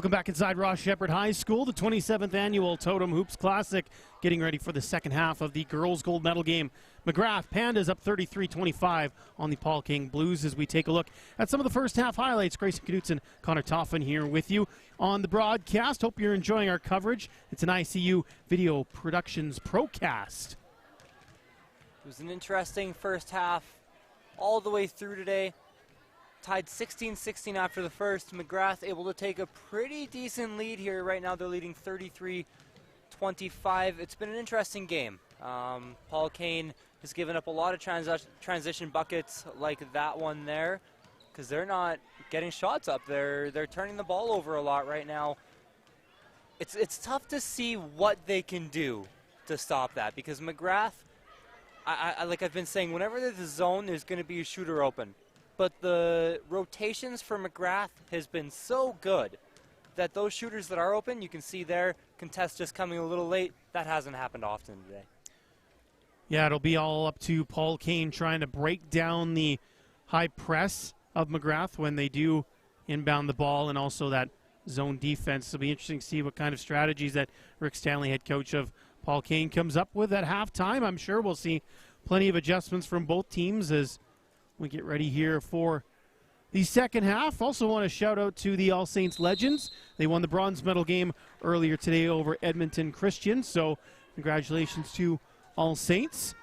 Welcome back inside Sheppard High School, the 27th annual Totem Hoops Classic, getting ready for the second half of the girls' gold medal game. Magrath Pandas up 33-25 on the Paul Kane Blues as we take a look at some of the first half highlights. Grayson Knutson, Connor Toffen here with you on the broadcast. Hope you're enjoying our coverage. It's an ICU Video Productions Procast. It was an interesting first half all the way through today. Tied 16-16 after the first. Magrath able to take a pretty decent lead here. Right now they're leading 33-25. It's been an interesting game. Paul Kane has given up a lot of transition buckets like that one there because they're not getting shots up. They're turning the ball over a lot right now. It's tough to see what they can do to stop that because Magrath, like I've been saying, whenever there's a zone, there's going to be a shooter open. But the rotations for Magrath has been so good that those shooters that are open, you can see there, contest just coming a little late. That hasn't happened often today. Yeah, it'll be all up to Paul Kane trying to break down the high press of Magrath when they do inbound the ball and also that zone defense. It'll be interesting to see what kind of strategies that Rick Stanley, head coach of Paul Kane, comes up with at halftime. I'm sure we'll see plenty of adjustments from both teams as we get ready here for the second half. Also want to shout out to the All Saints Legends. They won the bronze medal game earlier today over Edmonton Christian, so congratulations to All Saints.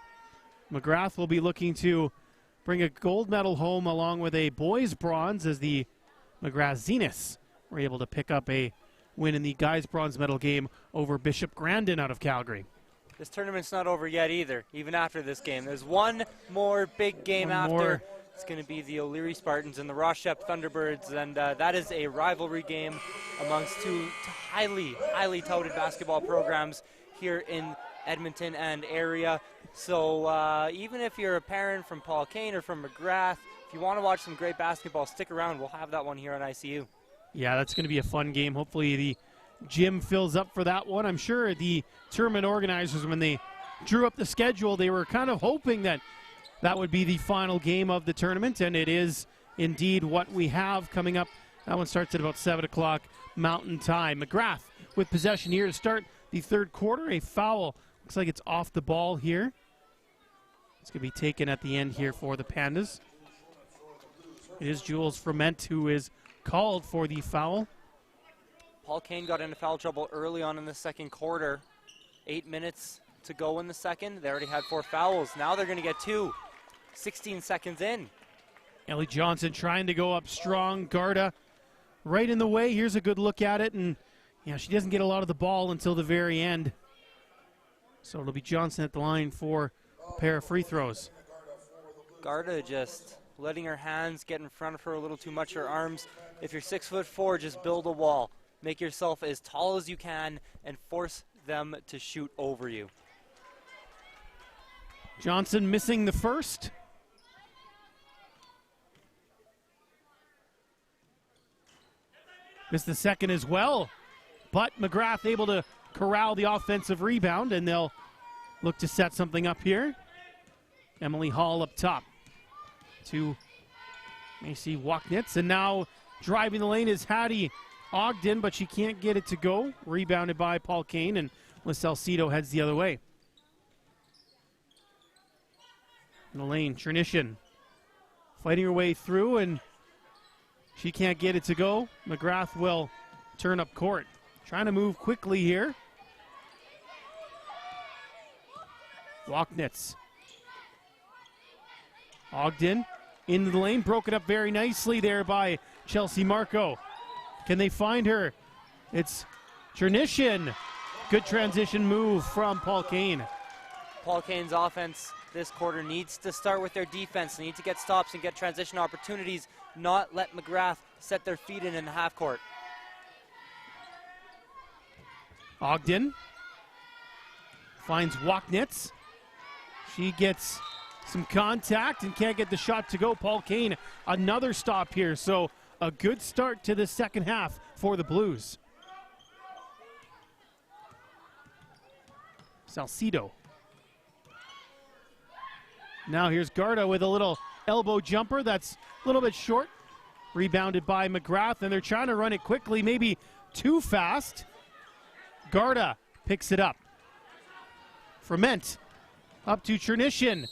Magrath will be looking to bring a gold medal home along with a boys bronze as the Magrath Zeniths were able to pick up a win in the guys bronze medal game over Bishop Grandin out of Calgary. This tournament's not over yet either, even after this game. There's one more big game after. It's going to be the O'Leary Spartans and the Rochep Thunderbirds, and that is a rivalry game amongst two highly touted basketball programs here in Edmonton and area. So even if you're a parent from Paul Kane or from Magrath, if you want to watch some great basketball, stick around. We'll have that one here on ICU. Yeah, that's going to be a fun game. Hopefully the gym fills up for that one. I'm sure the tournament organizers, when they drew up the schedule, they were kind of hoping that that would be the final game of the tournament, and it is indeed what we have coming up. That one starts at about 7 o'clock Mountain Time. Magrath with possession here to start the third quarter. A foul. Looks like it's off the ball here. It's going to be taken at the end here for the Pandas. It is Jules Froment who is called for the foul. Paul Kane got into foul trouble early on in the second quarter. 8 minutes to go in the second. They already had 4 fouls. Now they're going to get 2. 16 seconds in. Ellie Johnson trying to go up strong. Garda right in the way. Here's a good look at it. And yeah, she doesn't get a lot of the ball until the very end. So it'll be Johnson at the line for a pair of free throws. Garda just letting her hands get in front of her a little too much, her arms. If you're 6'4", just build a wall. Make yourself as tall as you can and force them to shoot over you. Johnson missing the first. Missed the second as well. But Magrath able to corral the offensive rebound, and they'll look to set something up here. Emily Hall up top to Macy Wachnitz, and now driving the lane is Hattie Ogden, but she can't get it to go. Rebounded by Paul Kane, and Salcido heads the other way. In the lane, Chernishin fighting her way through, and she can't get it to go. Magrath will turn up court. Trying to move quickly here. Wachnitz. Ogden into the lane, broken up very nicely there by Chelsea Marco. Can they find her? It's Chernishin. Good transition move from Paul Kane. Paul Kane's offense this quarter needs to start with their defense. They need to get stops and get transition opportunities, not let Magrath set their feet in the half court. Ogden finds Wachnitz. She gets some contact and can't get the shot to go. Paul Kane, another stop here. So a good start to the second half for the Blues. Salcido. Now here's Garda with a little elbow jumper that's a little bit short. Rebounded by Magrath, and they're trying to run it quickly. Maybe too fast. Garda picks it up. Ferment up to Chernishin.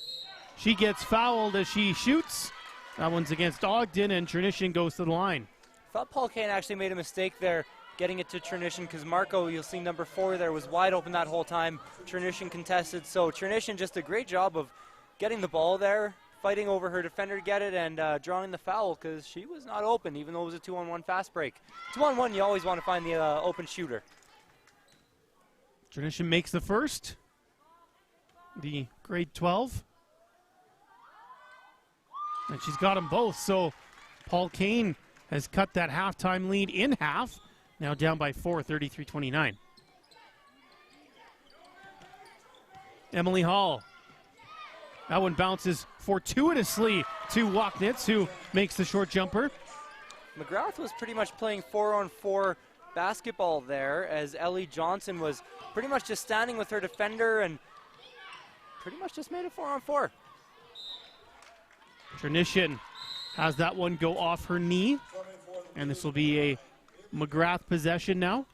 She gets fouled as she shoots. That one's against Ogden, and Chernishin goes to the line. Thought Paul Kane actually made a mistake there getting it to Chernishin, because Marco, you'll see number 4 there, was wide open that whole time. Chernishin contested, so Chernishin just a great job of getting the ball there, fighting over her defender to get it, and drawing the foul, because she was not open, even though it was a 2-on-1 fast break. 2-on-1, you always want to find the open shooter. Chernishin makes the first. The grade 12. And she's got them both, so Paul Kane has cut that halftime lead in half. Now down by 4, 33-29. Emily Hall. That one bounces fortuitously to Walknitz, who makes the short jumper. Magrath was pretty much playing 4-on-4 basketball there, as Ellie Johnson was pretty much just standing with her defender and pretty much just made it 4-on-4. Chernishin has that one go off her knee, and this will be a Magrath possession now.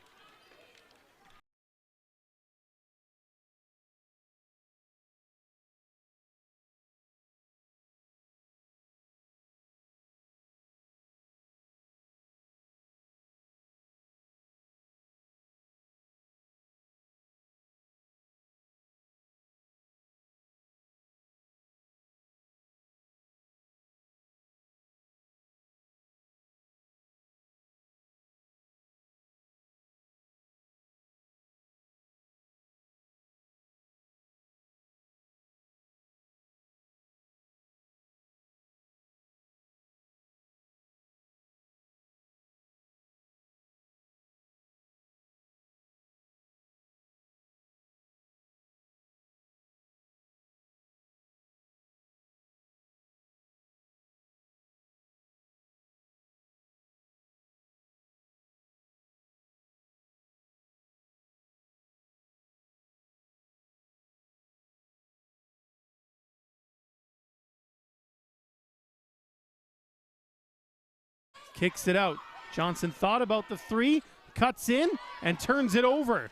Kicks it out. Johnson thought about the three, cuts in, and turns it over.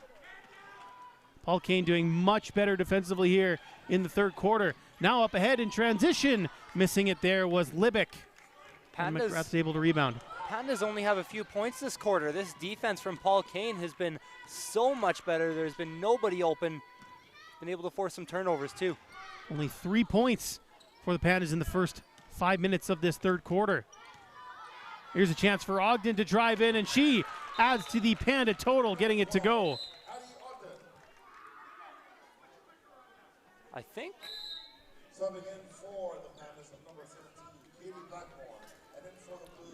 Paul Kane doing much better defensively here in the third quarter. Now up ahead in transition. Missing it there was Libick. And Magrath's able to rebound. Pandas only have a few points this quarter. This defense from Paul Kane has been so much better. There's been nobody open. Been able to force some turnovers too. Only 3 points for the Pandas in the first 5 minutes of this third quarter. Here's a chance for Ogden to drive in, and she adds to the Panda total, getting it to go. I think.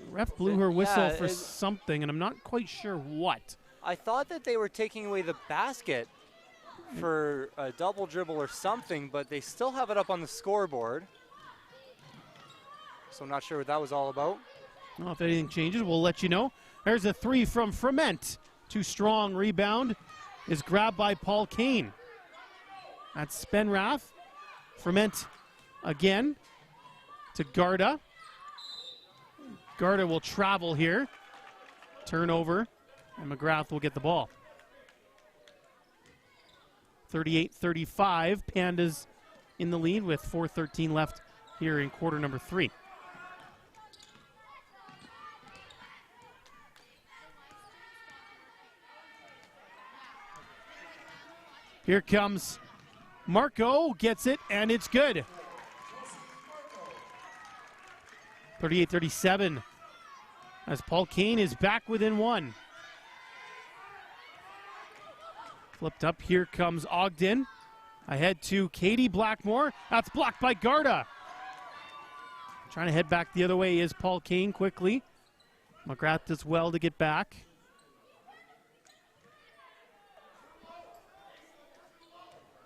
Ref blew her whistle for something, and I'm not quite sure what. I thought that they were taking away the basket for a double dribble or something, but they still have it up on the scoreboard. So I'm not sure what that was all about. Well, if anything changes, we'll let you know. There's a three from Ferment. Too strong. Rebound is grabbed by Paul Kane. That's Spenrath. Ferment again to Garda. Garda will travel here. Turnover, and Magrath will get the ball. 38-35. Pandas in the lead with 4:13 left here in quarter number 3. Here comes Marco, gets it, and it's good. 38-37, as Paul Kane is back within one. Flipped up, here comes Ogden. Ahead to Katie Blackmore. That's blocked by Garda. Trying to head back the other way is Paul Kane quickly. Magrath does well to get back.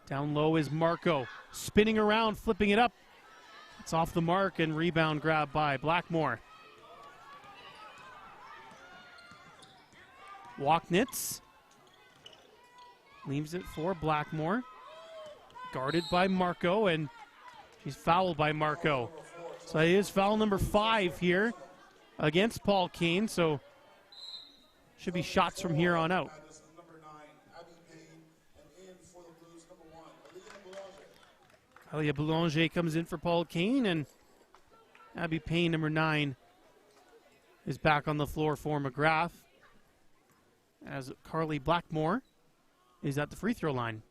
Down low is Marco, spinning around, flipping it up. It's off the mark, and rebound grab by Blackmore. Walknitz leaves it for Blackmore. Guarded by Marco, and she's fouled by Marco. So it is foul number 5 here against Paul Kane. So Should be shots from here on out. Ellie Boulanger comes in for Paul Kane, and Abby Payne, number 9, is back on the floor for Magrath, as Carly Blackmore is at the free throw line.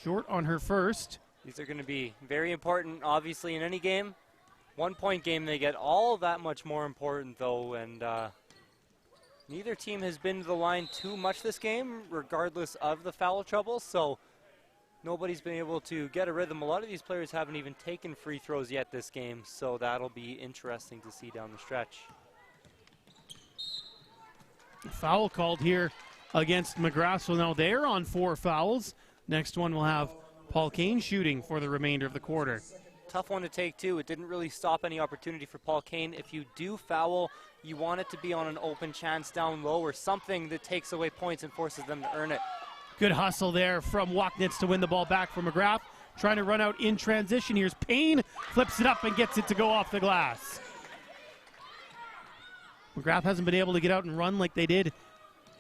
Short on her first. These are going to be very important, obviously, in any game. 1 point game, they get all that much more important, though, and neither team has been to the line too much this game, regardless of the foul trouble, so nobody's been able to get a rhythm. A lot of these players haven't even taken free throws yet this game, so that'll be interesting to see down the stretch. Foul called here against Magrath, so now they're on 4 fouls. Next one will have Paul Kane shooting for the remainder of the quarter. Tough one to take, too. It didn't really stop any opportunity for Paul Kane. If you do foul, you want it to be on an open chance down low or something that takes away points and forces them to earn it. Good hustle there from Wachnitz to win the ball back for Magrath. Trying to run out in transition. Here's Payne, flips it up and gets it to go off the glass. Magrath hasn't been able to get out and run like they did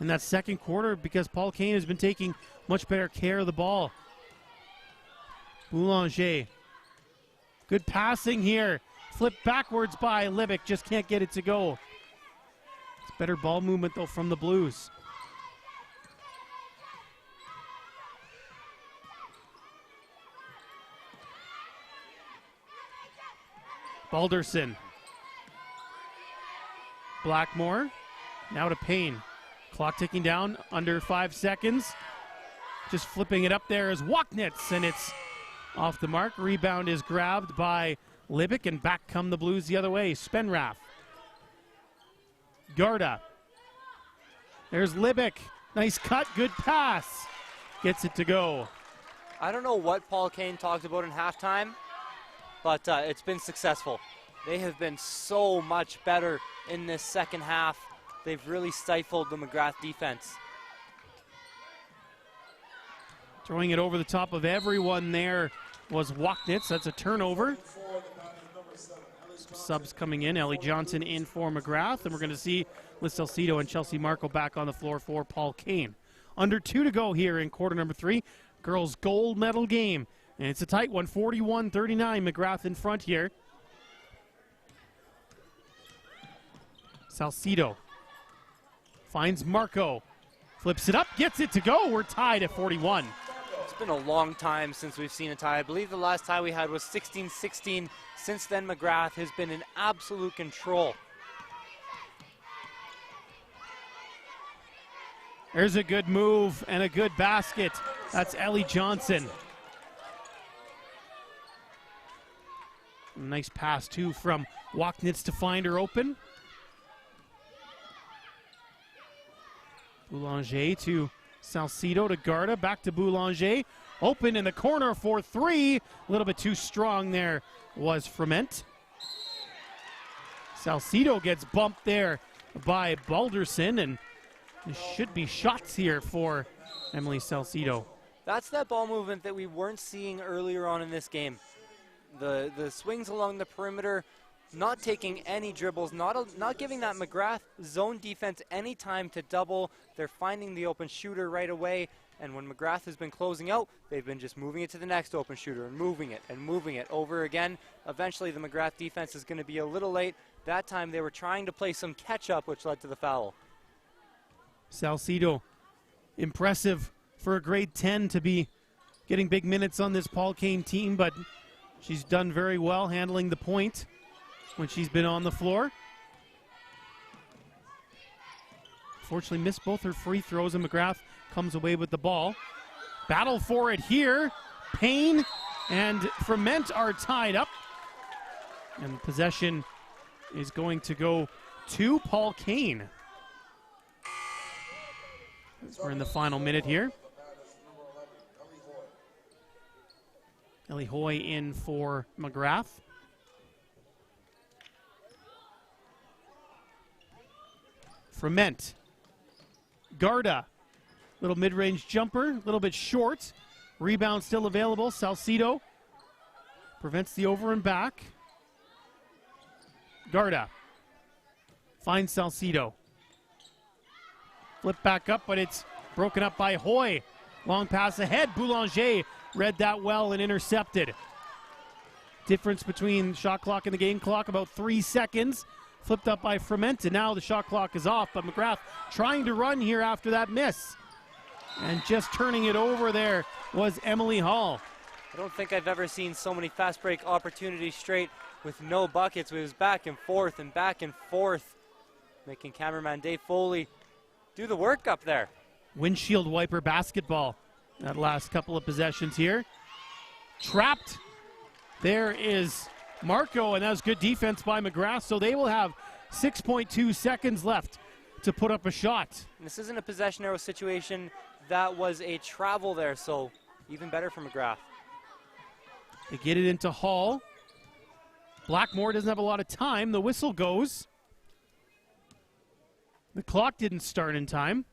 in that second quarter because Paul Kane has been taking much better care of the ball. Boulanger. Good passing here. Flipped backwards by Libick. Just can't get it to go. It's better ball movement, though, from the Blues. Balderson. Blackmore. Now to Payne. Clock ticking down, under 5 seconds. Just flipping it up there is Wachnitz, and it's off the mark. Rebound is grabbed by Libick, and back come the Blues the other way. Spenrath. Garda. There's Libick. Nice cut, good pass. Gets it to go. I don't know what Paul Kane talked about in halftime, but it's been successful. They have been so much better in this second half. They've really stifled the Magrath defense. Throwing it over the top of everyone there was Wachnitz. That's a turnover. Some subs coming in. Ellie Johnson in for Magrath. And we're going to see Liz Salcido and Chelsea Marco back on the floor for Paul Kane. Under 2 to go here in quarter number 3. Girls gold medal game. And it's a tight one, 41-39. Magrath in front here. Salcido finds Marco. Flips it up, gets it to go. We're tied at 41. It's been a long time since we've seen a tie. I believe the last tie we had was 16-16. Since then, Magrath has been in absolute control. There's a good move and a good basket. That's Ellie Johnson. Nice pass, too, from Wachnitz to find her open. Boulanger to Salcido to Garda. Back to Boulanger. Open in the corner for 3. A little bit too strong there was Frement. Salcido gets bumped there by Balderson, and there should be shots here for Emily Salcido. That's that ball movement that we weren't seeing earlier on in this game. The swings along the perimeter, not taking any dribbles, not giving that Magrath zone defense any time to double. They're finding the open shooter right away, and when Magrath has been closing out, they've been just moving it to the next open shooter and moving it over again. Eventually, the Magrath defense is going to be a little late. That time, they were trying to play some catch-up, which led to the foul. Salcido, impressive for a grade 10 to be getting big minutes on this Paul Kane team, but she's done very well handling the point when she's been on the floor. Fortunately missed both her free throws, and Magrath comes away with the ball. Battle for it here. Payne and Frement are tied up. And possession is going to go to Paul Kane. As we're in the final minute here. Ellie Hoyt in for Magrath. Frement. Garda. Little mid-range jumper, a little bit short. Rebound still available. Salcido prevents the over and back. Garda finds Salcido. Flip back up, but it's broken up by Hoy. Long pass ahead. Boulanger read that well and intercepted. Difference between shot clock and the game clock, about 3 seconds. Flipped up by Fremont, and now the shot clock is off. But Magrath trying to run here after that miss. And just turning it over there was Emily Hall. I don't think I've ever seen so many fast break opportunities straight with no buckets. It was back and forth, making cameraman Dave Foley do the work up there. Windshield wiper basketball. That last couple of possessions here. Trapped. There is Marco, and that was good defense by Magrath. So they will have 6.2 seconds left to put up a shot. And this isn't a possession arrow situation. That was a travel there, so even better for Magrath. They get it into Hall. Blackmore doesn't have a lot of time. The whistle goes. The clock didn't start in time.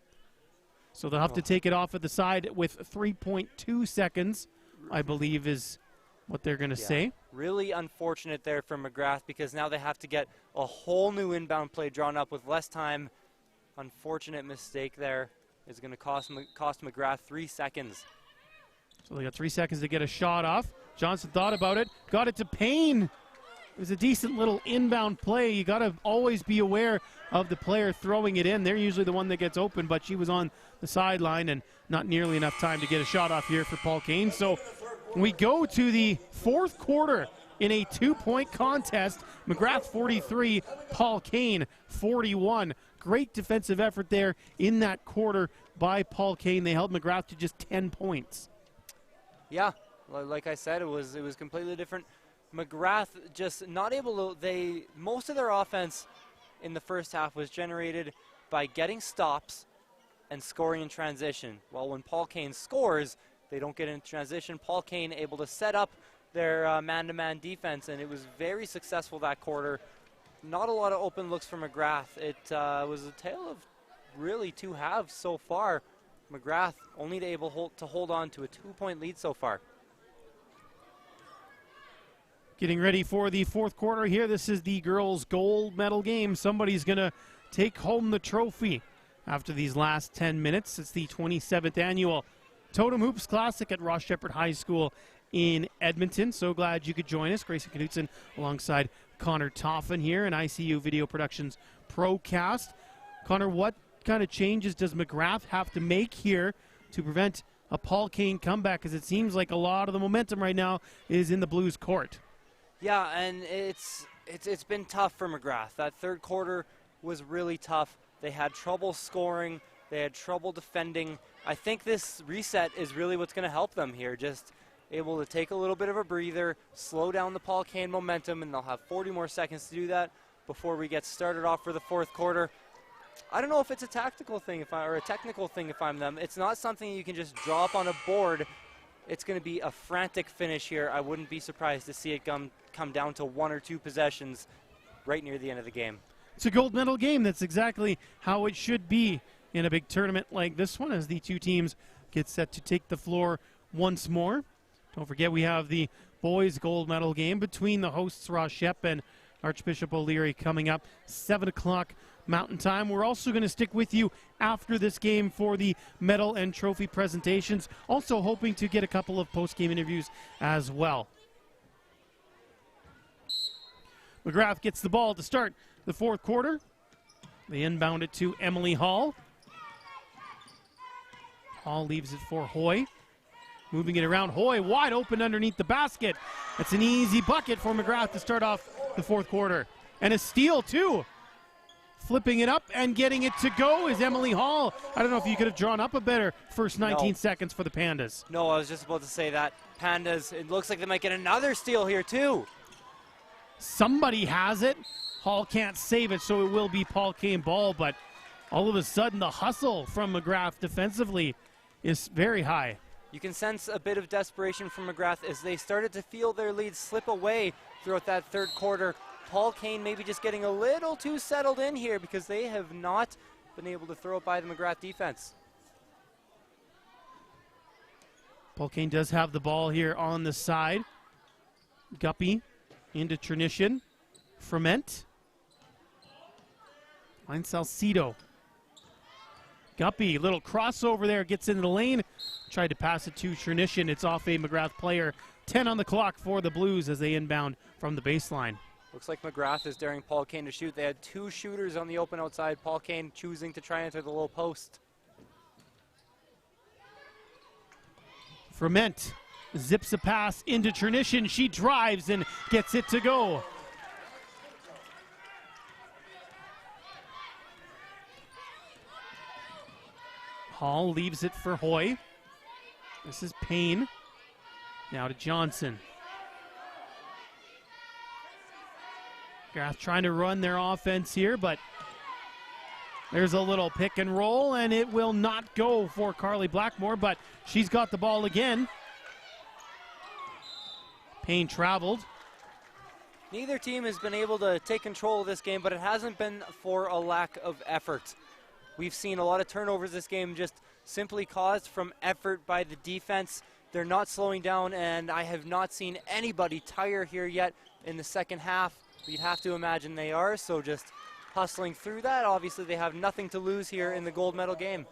So they'll have to take it off at the side with 3.2 seconds, I believe is what they're going to say. Really unfortunate there for Magrath because now they have to get a whole new inbound play drawn up with less time. Unfortunate mistake there is going to cost Magrath 3 seconds. So they got 3 seconds to get a shot off. Johnson thought about it, got it to Payne. It was a decent little inbound play. You got to always be aware of the player throwing it in. They're usually the one that gets open, but she was on the sideline and not nearly enough time to get a shot off here for Paul Kane. So we go to the fourth quarter in a 2-point contest. Magrath 43, Paul Kane 41. Great defensive effort there in that quarter by Paul Kane. They held Magrath to just 10 points. Yeah, like I said, it was completely different. Magrath just not able to, most of their offense in the first half was generated by getting stops and scoring in transition. While when Paul Kane scores, they don't get in transition. Paul Kane able to set up their man-to-man defense, and it was very successful that quarter. Not a lot of open looks for Magrath. It was a tale of really two halves so far. Magrath only able to hold on to a 2-point lead so far. Getting ready for the fourth quarter here. This is the girls' gold medal game. Somebody's going to take home the trophy after these last 10 minutes. It's the 27th annual Totem Hoops Classic at Sheppard High School in Edmonton. So glad you could join us. Grayson Knutson alongside Connor Toffen here, an ICU Video Productions Procast. Connor, what kind of changes does Magrath have to make here to prevent a Paul Kane comeback? Because it seems like a lot of the momentum right now is in the Blues' court. Yeah, and it's been tough for Magrath. That third quarter was really tough. They had trouble scoring. They had trouble defending. I think this reset is really what's going to help them here. Just able to take a little bit of a breather, slow down the Paul Kane momentum, and they'll have 40 more seconds to do that before we get started off for the fourth quarter. I don't know if it's a tactical thing or a technical thing if I'm them. It's not something you can just draw up on a board. It's going to be a frantic finish here. I wouldn't be surprised to see it come down to 1 or 2 possessions right near the end of the game. It's a gold medal game. That's exactly how it should be in a big tournament like this one as the two teams get set to take the floor once more. Don't forget we have the boys' gold medal game between the hosts Sheppard and Archbishop O'Leary coming up 7 o'clock Mountain Time. We're also going to stick with you after this game for the medal and trophy presentations. Also hoping to get a couple of post-game interviews as well. Magrath gets the ball to start the fourth quarter. They inbound it to Emily Hall. Hall leaves it for Hoy. Moving it around. Hoy wide open underneath the basket. That's an easy bucket for Magrath to start off the fourth quarter. And a steal, too. Flipping it up and getting it to go is Emily Hall. I don't know if you could have drawn up a better first 19 seconds for the Pandas. No, I was just about to say that. Pandas, it looks like they might get another steal here, too. Somebody has it. Hall can't save it, so it will be Paul Kane ball, but all of a sudden the hustle from Magrath defensively is very high. You can sense a bit of desperation from Magrath as they started to feel their lead slip away throughout that third quarter. Paul Kane maybe just getting a little too settled in here because they have not been able to throw it by the Magrath defense. Paul Kane does have the ball here on the side. Guppy into Trinition. Fremont. Finds Salcido. Guppy, little crossover there, gets into the lane. Tried to pass it to Chernishin. It's off a Magrath player. 10 on the clock for the Blues as they inbound from the baseline. Looks like Magrath is daring Paul Kane to shoot. They had 2 shooters on the open outside. Paul Kane choosing to try enter the low post. Ferment zips a pass into Chernishin. She drives and gets it to go. Hall leaves it for Hoy. This is Payne. Now to Johnson. Magrath trying to run their offense here, but there's a little pick and roll, and it will not go for Carly Blackmore, but she's got the ball again. Payne traveled. Neither team has been able to take control of this game, but it hasn't been for a lack of effort. We've seen a lot of turnovers this game just simply caused from effort by the defense. They're not slowing down, and I have not seen anybody tire here yet in the second half. You'd have to imagine they are, so just hustling through that. Obviously, they have nothing to lose here in the gold medal game.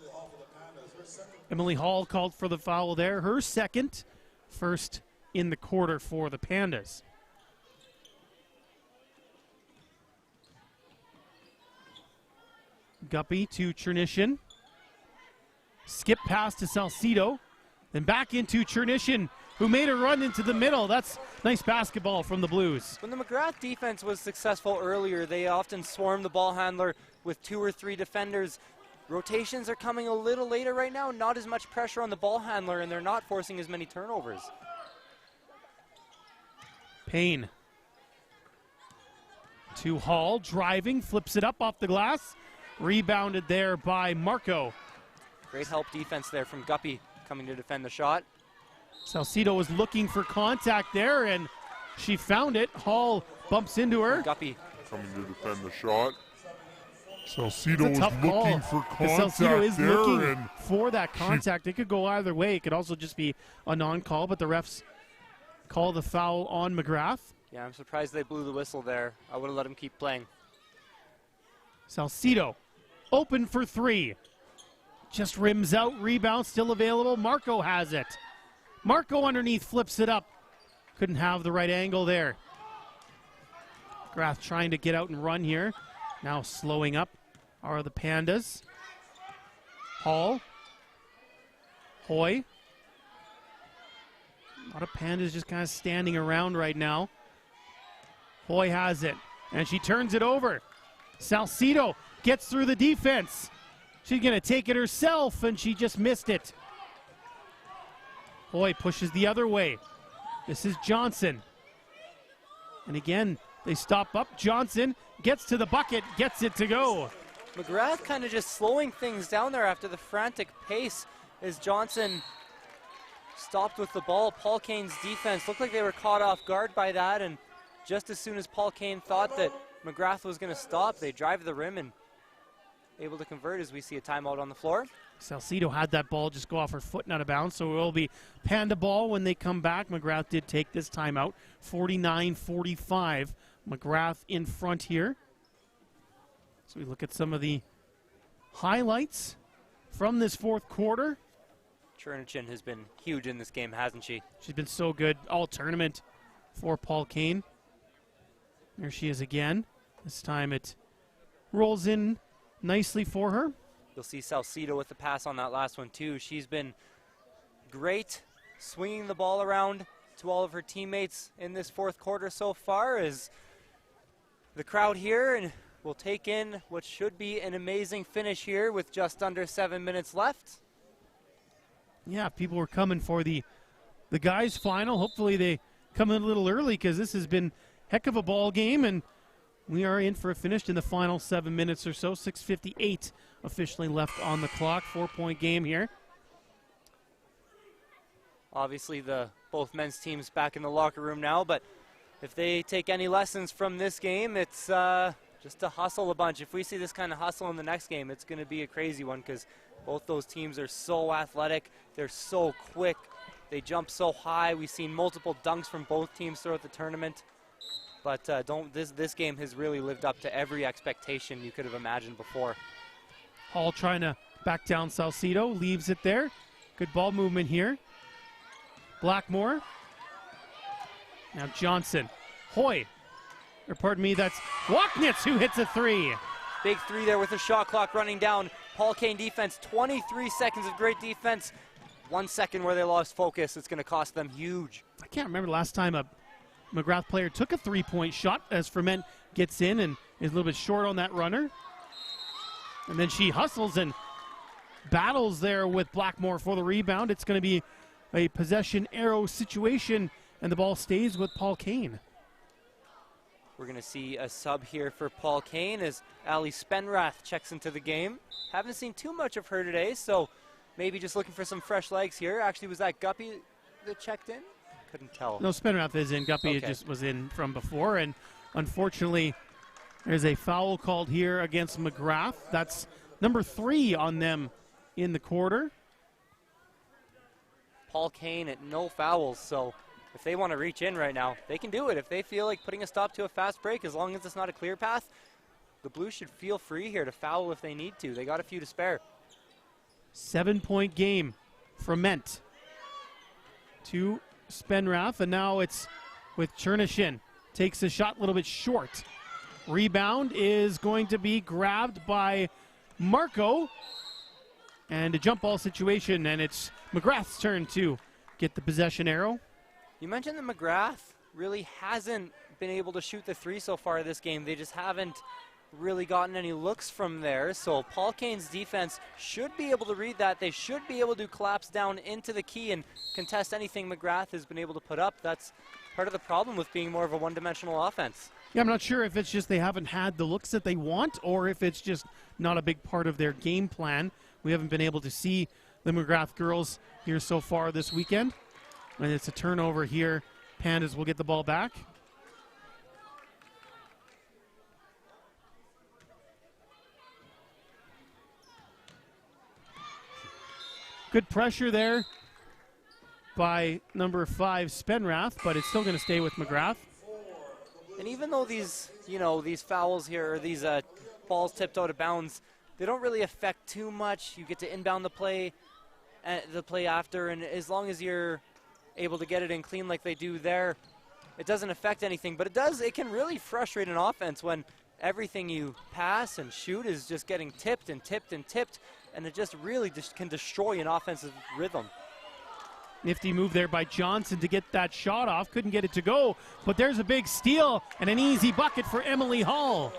Emily Hall called for the foul there. Her second, first in the quarter for the Pandas. Guppy to Chernishin. Skip pass to Salcido. Then back into Chernishin, who made a run into the middle. That's nice basketball from the Blues. When the Magrath defense was successful earlier, they often swarmed the ball handler with 2 or 3 defenders. Rotations are coming a little later right now. Not as much pressure on the ball handler, and they're not forcing as many turnovers. Payne to Hall, driving, flips it up off the glass. Rebounded there by Marco. Great help defense there from Guppy coming to defend the shot. Salcido was looking for contact there, and she found it. Hall bumps into her. Guppy coming to defend the shot. Salcido It's a tough was looking call, for contact Salcido is there, looking and for that contact. It could go either way. It could also just be a non-call, but the refs call the foul on Magrath. Yeah, I'm surprised they blew the whistle there. I would have let him keep playing. Salcido open for 3. Just rims out, rebound still available. Marco has it. Marco underneath flips it up. Couldn't have the right angle there. Magrath trying to get out and run here. Now slowing up are the Pandas. Hall. Hoy. A lot of Pandas just kind of standing around right now. Hoy has it, and she turns it over. Salcido gets through the defense. She's going to take it herself, and she just missed it. Hoy pushes the other way. This is Johnson. And again, they stop up. Johnson gets to the bucket, gets it to go. Magrath kind of just slowing things down there after the frantic pace as Johnson stopped with the ball. Paul Kane's defense looked like they were caught off guard by that, and just as soon as Paul Kane thought that Magrath was going to stop, they drive the rim and able to convert as we see a timeout on the floor. Salcido had that ball just go off her foot and out of bounds, so it will be Panda ball when they come back. Magrath did take this timeout, 49-45. Magrath in front here. So we look at some of the highlights from this fourth quarter. Chernichin has been huge in this game, hasn't she? She's been so good all tournament for Paul Kane. There she is again. This time it rolls in nicely for her. You'll see Salcido with the pass on that last one too. She's been great swinging the ball around to all of her teammates in this fourth quarter so far, as the crowd here and will take in what should be an amazing finish here with just under 7 minutes left. Yeah, people were coming for the guys' final. Hopefully they come in a little early, because this has been heck of a ball game, and we are in for a finish in the final 7 minutes or so. 6:58 officially left on the clock. 4-point game here. Obviously both men's teams back in the locker room now, but if they take any lessons from this game, it's just to hustle a bunch. If we see this kind of hustle in the next game, it's going to be a crazy one, because both those teams are so athletic. They're so quick. They jump so high. We've seen multiple dunks from both teams throughout the tournament. But this game has really lived up to every expectation you could have imagined before. Hall trying to back down Salcedo, leaves it there. Good ball movement here. Blackmore. Now Johnson. Hoyt. Or pardon me, that's Walknitz who hits a three. Big three there with the shot clock running down. Paul Kane defense, 23 seconds of great defense. 1 second where they lost focus. It's going to cost them huge. I can't remember the last time a Magrath player took a three-point shot as Ferment gets in and is a little bit short on that runner. And then she hustles and battles there with Blackmore for the rebound. It's going to be a possession arrow situation, and the ball stays with Paul Kane. We're going to see a sub here for Paul Kane as Ellie Spenrath checks into the game. Haven't seen too much of her today, so maybe just looking for some fresh legs here. Actually, was that Guppy that checked in? Couldn't tell. No, Spenrath is in. Guppy Okay. just was in from before, and unfortunately, there's a foul called here against Magrath. That's number 3 on them in the quarter. Paul Kane at no fouls, so if they want to reach in right now, they can do it. If they feel like putting a stop to a fast break, as long as it's not a clear path, the Blues should feel free here to foul if they need to. They got a few to spare. 7-point game from Ment to Spenrath, and now it's with Chernishin. Takes a shot a little bit short. Rebound is going to be grabbed by Marco. And a jump ball situation, and it's Magrath's turn to get the possession arrow. You mentioned that Magrath really hasn't been able to shoot the three so far this game. They just haven't really gotten any looks from there. So Paul Kane's defense should be able to read that. They should be able to collapse down into the key and contest anything Magrath has been able to put up. That's part of the problem with being more of a one-dimensional offense. Yeah, I'm not sure if it's just they haven't had the looks that they want or if it's just not a big part of their game plan. We haven't been able to see the Magrath girls here so far this weekend. And it's a turnover here. Pandas will get the ball back. Good pressure there by number 5 Spenrath, but it's still going to stay with Magrath. And even though these, these fouls here, or these balls tipped out of bounds, they don't really affect too much. You get to inbound the play after, and as long as you're able to get it in clean like they do there, it doesn't affect anything. But it can really frustrate an offense when everything you pass and shoot is just getting tipped and tipped and tipped, and it just really can destroy an offensive rhythm. Nifty move there by Johnson to get that shot off. Couldn't get it to go, but there's a big steal and an easy bucket for Emily Hall.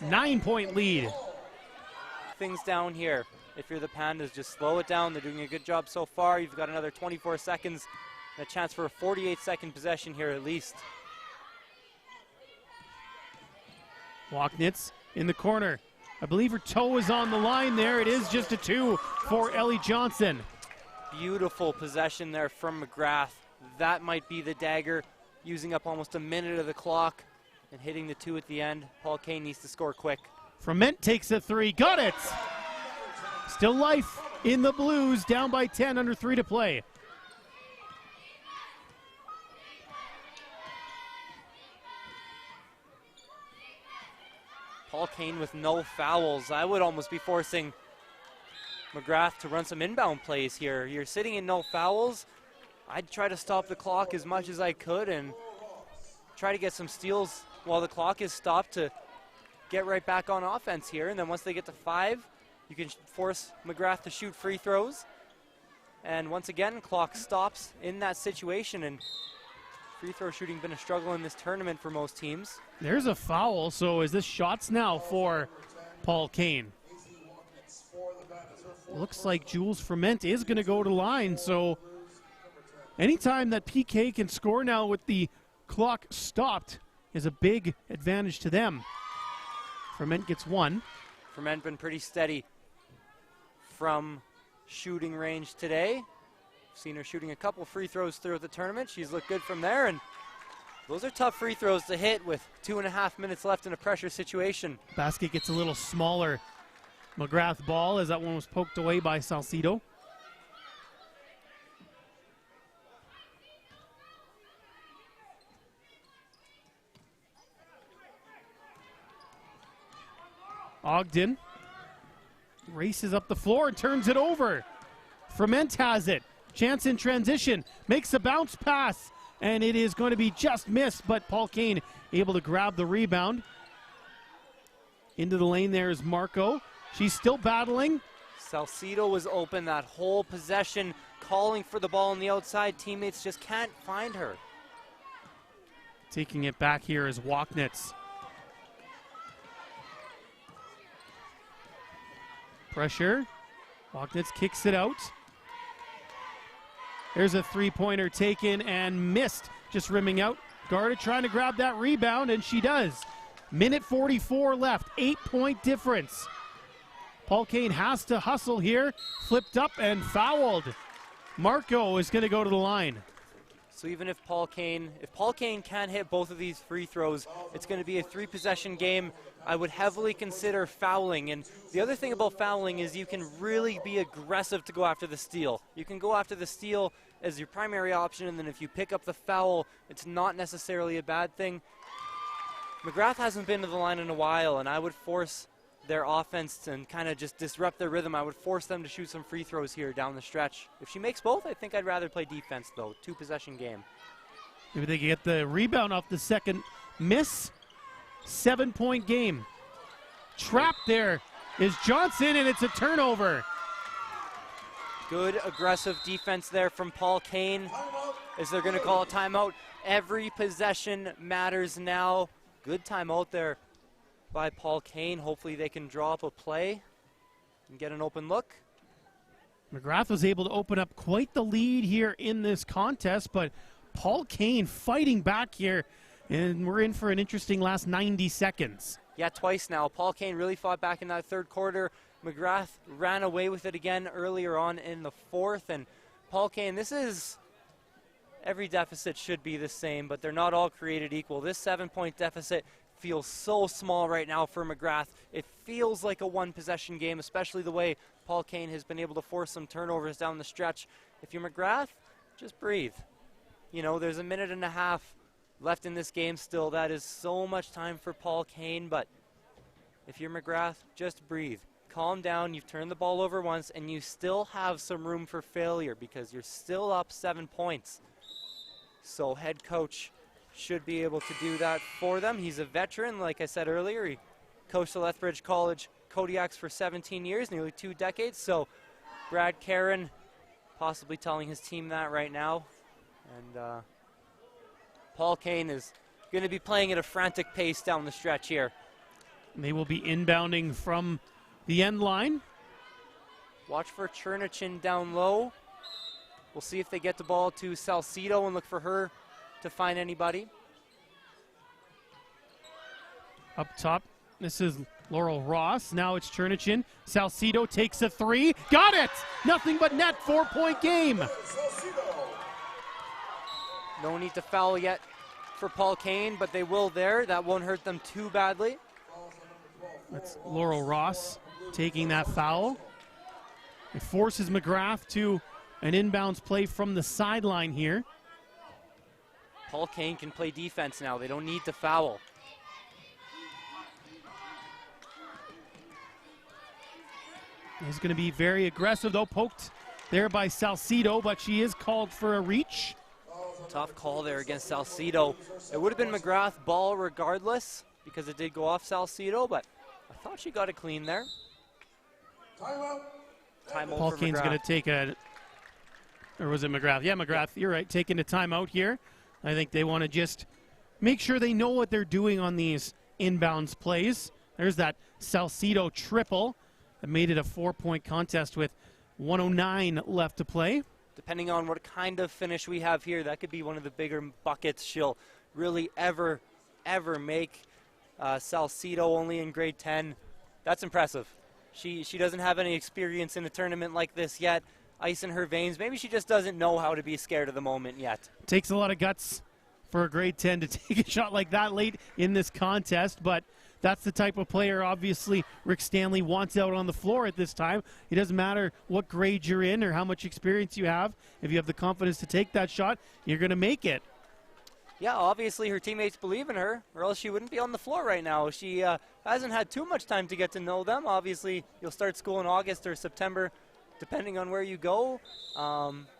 9-point lead. Things down here. If you're the Pandas, just slow it down. They're doing a good job so far. You've got another 24 seconds and a chance for a 48-second possession here at least. Walknitz in the corner. I believe her toe is on the line there. It is just a 2 for Ellie Johnson. Beautiful possession there from Magrath. That might be the dagger, using up almost a minute of the clock and hitting the 2 at the end. Paul Kane needs to score quick. Ferment takes a 3. Got it! Still life in the Blues, down by 10, under 3 to play. Paul Kane with no fouls. I would almost be forcing Magrath to run some inbound plays here. You're sitting in no fouls. I'd try to stop the clock as much as I could and try to get some steals while the clock is stopped to get right back on offense here. And then once they get to 5, you can force Magrath to shoot free throws. And once again, clock stops in that situation, and free throw shooting been a struggle in this tournament for most teams. There's a foul, so is this shots now for Paul Kane? Looks like Jules Ferment is going to go to line, so anytime that PK can score now with the clock stopped is a big advantage to them. Ferment gets 1. Ferment been pretty steady from shooting range today. Seen her shooting a couple free throws throughout the tournament. She's looked good from there, and those are tough free throws to hit with 2.5 minutes left in a pressure situation. Basket gets a little smaller. Magrath ball as that one was poked away by Salcedo. Ogden races up the floor and turns it over. Ferment has it. Chance in transition. Makes a bounce pass. And it is going to be just missed, but Paul Kane able to grab the rebound. Into the lane there is Marco. She's still battling. Salcido was open that whole possession, calling for the ball on the outside. Teammates just can't find her. Taking it back here is Walknitz. Pressure. Walknitz kicks it out. There's a three-pointer taken and missed, just rimming out. Garda trying to grab that rebound, and she does. Minute 44 left, 8-point difference. Paul Kane has to hustle here, flipped up and fouled. Marco is going to go to the line. So even if Paul Kane can't hit both of these free throws, it's going to be a 3-possession game. I would heavily consider fouling. And the other thing about fouling is you can really be aggressive to go after the steal. You can go after the steal as your primary option, and then if you pick up the foul, it's not necessarily a bad thing. Magrath hasn't been to the line in a while, and I would force their offense and kind of just disrupt their rhythm. I would force them to shoot some free throws here down the stretch. If she makes both, I think I'd rather play defense, though. 2-possession game. Maybe they can get the rebound off the second miss. 7-point game. Trapped there is Johnson, and it's a turnover. Good aggressive defense there from Paul Kane. Is they're going to call a timeout? Every possession matters now. Good timeout there by Paul Kane. Hopefully they can draw up a play and get an open look. Magrath was able to open up quite the lead here in this contest, but Paul Kane fighting back here, and we're in for an interesting last 90 seconds. Yeah, twice now. Paul Kane really fought back in that third quarter. Magrath ran away with it again earlier on in the fourth, and Paul Kane, this is, every deficit should be the same, but they're not all created equal. This 7-point deficit feels so small right now for Magrath. It feels like a 1-possession game, especially the way Paul Kane has been able to force some turnovers down the stretch. If you're Magrath, just breathe. You know, there's a minute and a half left in this game still. That is so much time for Paul Kane, but if you're Magrath, just breathe. Calm down. You've turned the ball over once, and you still have some room for failure because you're still up 7 points. So head coach should be able to do that for them. He's a veteran, like I said earlier. He coached the Lethbridge College Kodiaks for 17 years, nearly 2 decades. So Brad Caron possibly telling his team that right now. And Paul Kane is going to be playing at a frantic pace down the stretch here. They will be inbounding from the end line. Watch for Chernichin down low. We'll see if they get the ball to Salcido and look for her to find anybody. Up top, this is Laurel Ross. Now it's Chernichin. Salcido takes a 3. Got it! Nothing but net. 4-point game. No need to foul yet for Paul Kane, but they will there. That won't hurt them too badly. That's Laurel Ross taking that foul. It forces Magrath to an inbounds play from the sideline here. Paul Kane can play defense now. They don't need to foul. He's going to be very aggressive, though. Poked there by Salcido, but she is called for a reach. Tough call there against Salcido. It would have been Magrath ball regardless because it did go off Salcido, but I thought she got it clean there. Timeout Paul for Kane's Magrath. going to take a, or was it Magrath? Yeah, Magrath, you're right, taking a timeout here. I think they want to just make sure they know what they're doing on these inbounds plays. There's that Salcido triple that made it a 4-point contest with 1:09 left to play. Depending on what kind of finish we have here, that could be one of the bigger buckets she'll really ever make. Salcido only in grade 10. That's impressive. She doesn't have any experience in a tournament like this yet. Ice in her veins. Maybe she just doesn't know how to be scared of the moment yet. Takes a lot of guts for a grade 10 to take a shot like that late in this contest, but that's the type of player, obviously, Rick Stanley wants out on the floor at this time. It doesn't matter what grade you're in or how much experience you have. If you have the confidence to take that shot, you're going to make it. Yeah, obviously her teammates believe in her, or else she wouldn't be on the floor right now. She hasn't had too much time to get to know them. Obviously, you'll start school in August or September, depending on where you go.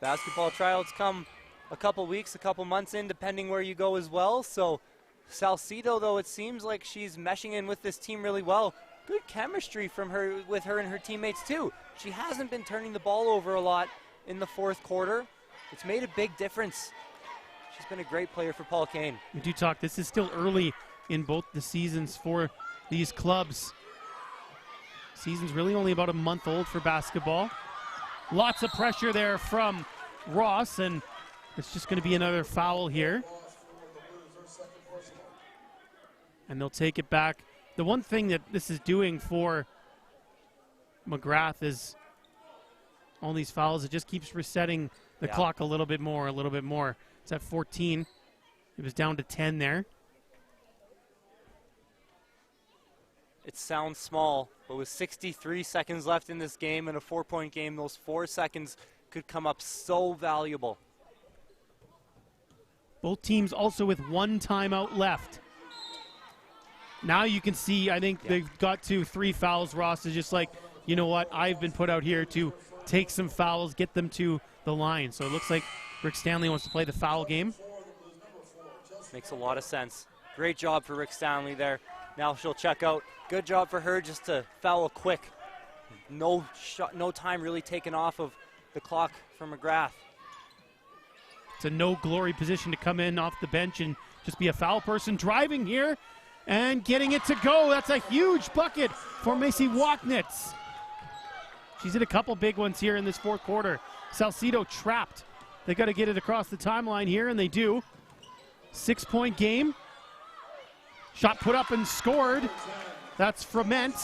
Basketball tryouts come a couple weeks, a couple months in, depending where you go as well. So Salcido, though, it seems like she's meshing in with this team really well. Good chemistry from her with her and her teammates, too. She hasn't been turning the ball over a lot in the fourth quarter. It's made a big difference. She's been a great player for Paul Kane. We do talk, this is still early in both the seasons for these clubs. Season's really only about a month old for basketball. Lots of pressure there from Ross, and it's just going to be another foul here. And they'll take it back. The one thing that this is doing for Magrath is all these fouls, it just keeps resetting the clock a little bit more. It's at 14. It was down to 10 there. It sounds small, but with 63 seconds left in this game and a 4-point game, those 4 seconds could come up so valuable. Both teams also with 1 timeout left. Now you can see, I think they've got to 3 fouls. Ross is just like, you know what, I've been put out here to take some fouls, get them to the line. So it looks like Rick Stanley wants to play the foul game. Makes a lot of sense. Great job for Rick Stanley there. Now she'll check out. Good job for her just to foul quick. No time really taken off of the clock for Magrath. It's a no glory position to come in off the bench and just be a foul person. Driving here and getting it to go. That's a huge bucket for Macy Wachnitz. She's hit a couple big ones here in this fourth quarter. Salcido trapped. They got to get it across the timeline here, and they do. 6-point game. Shot put up and scored. That's Froment.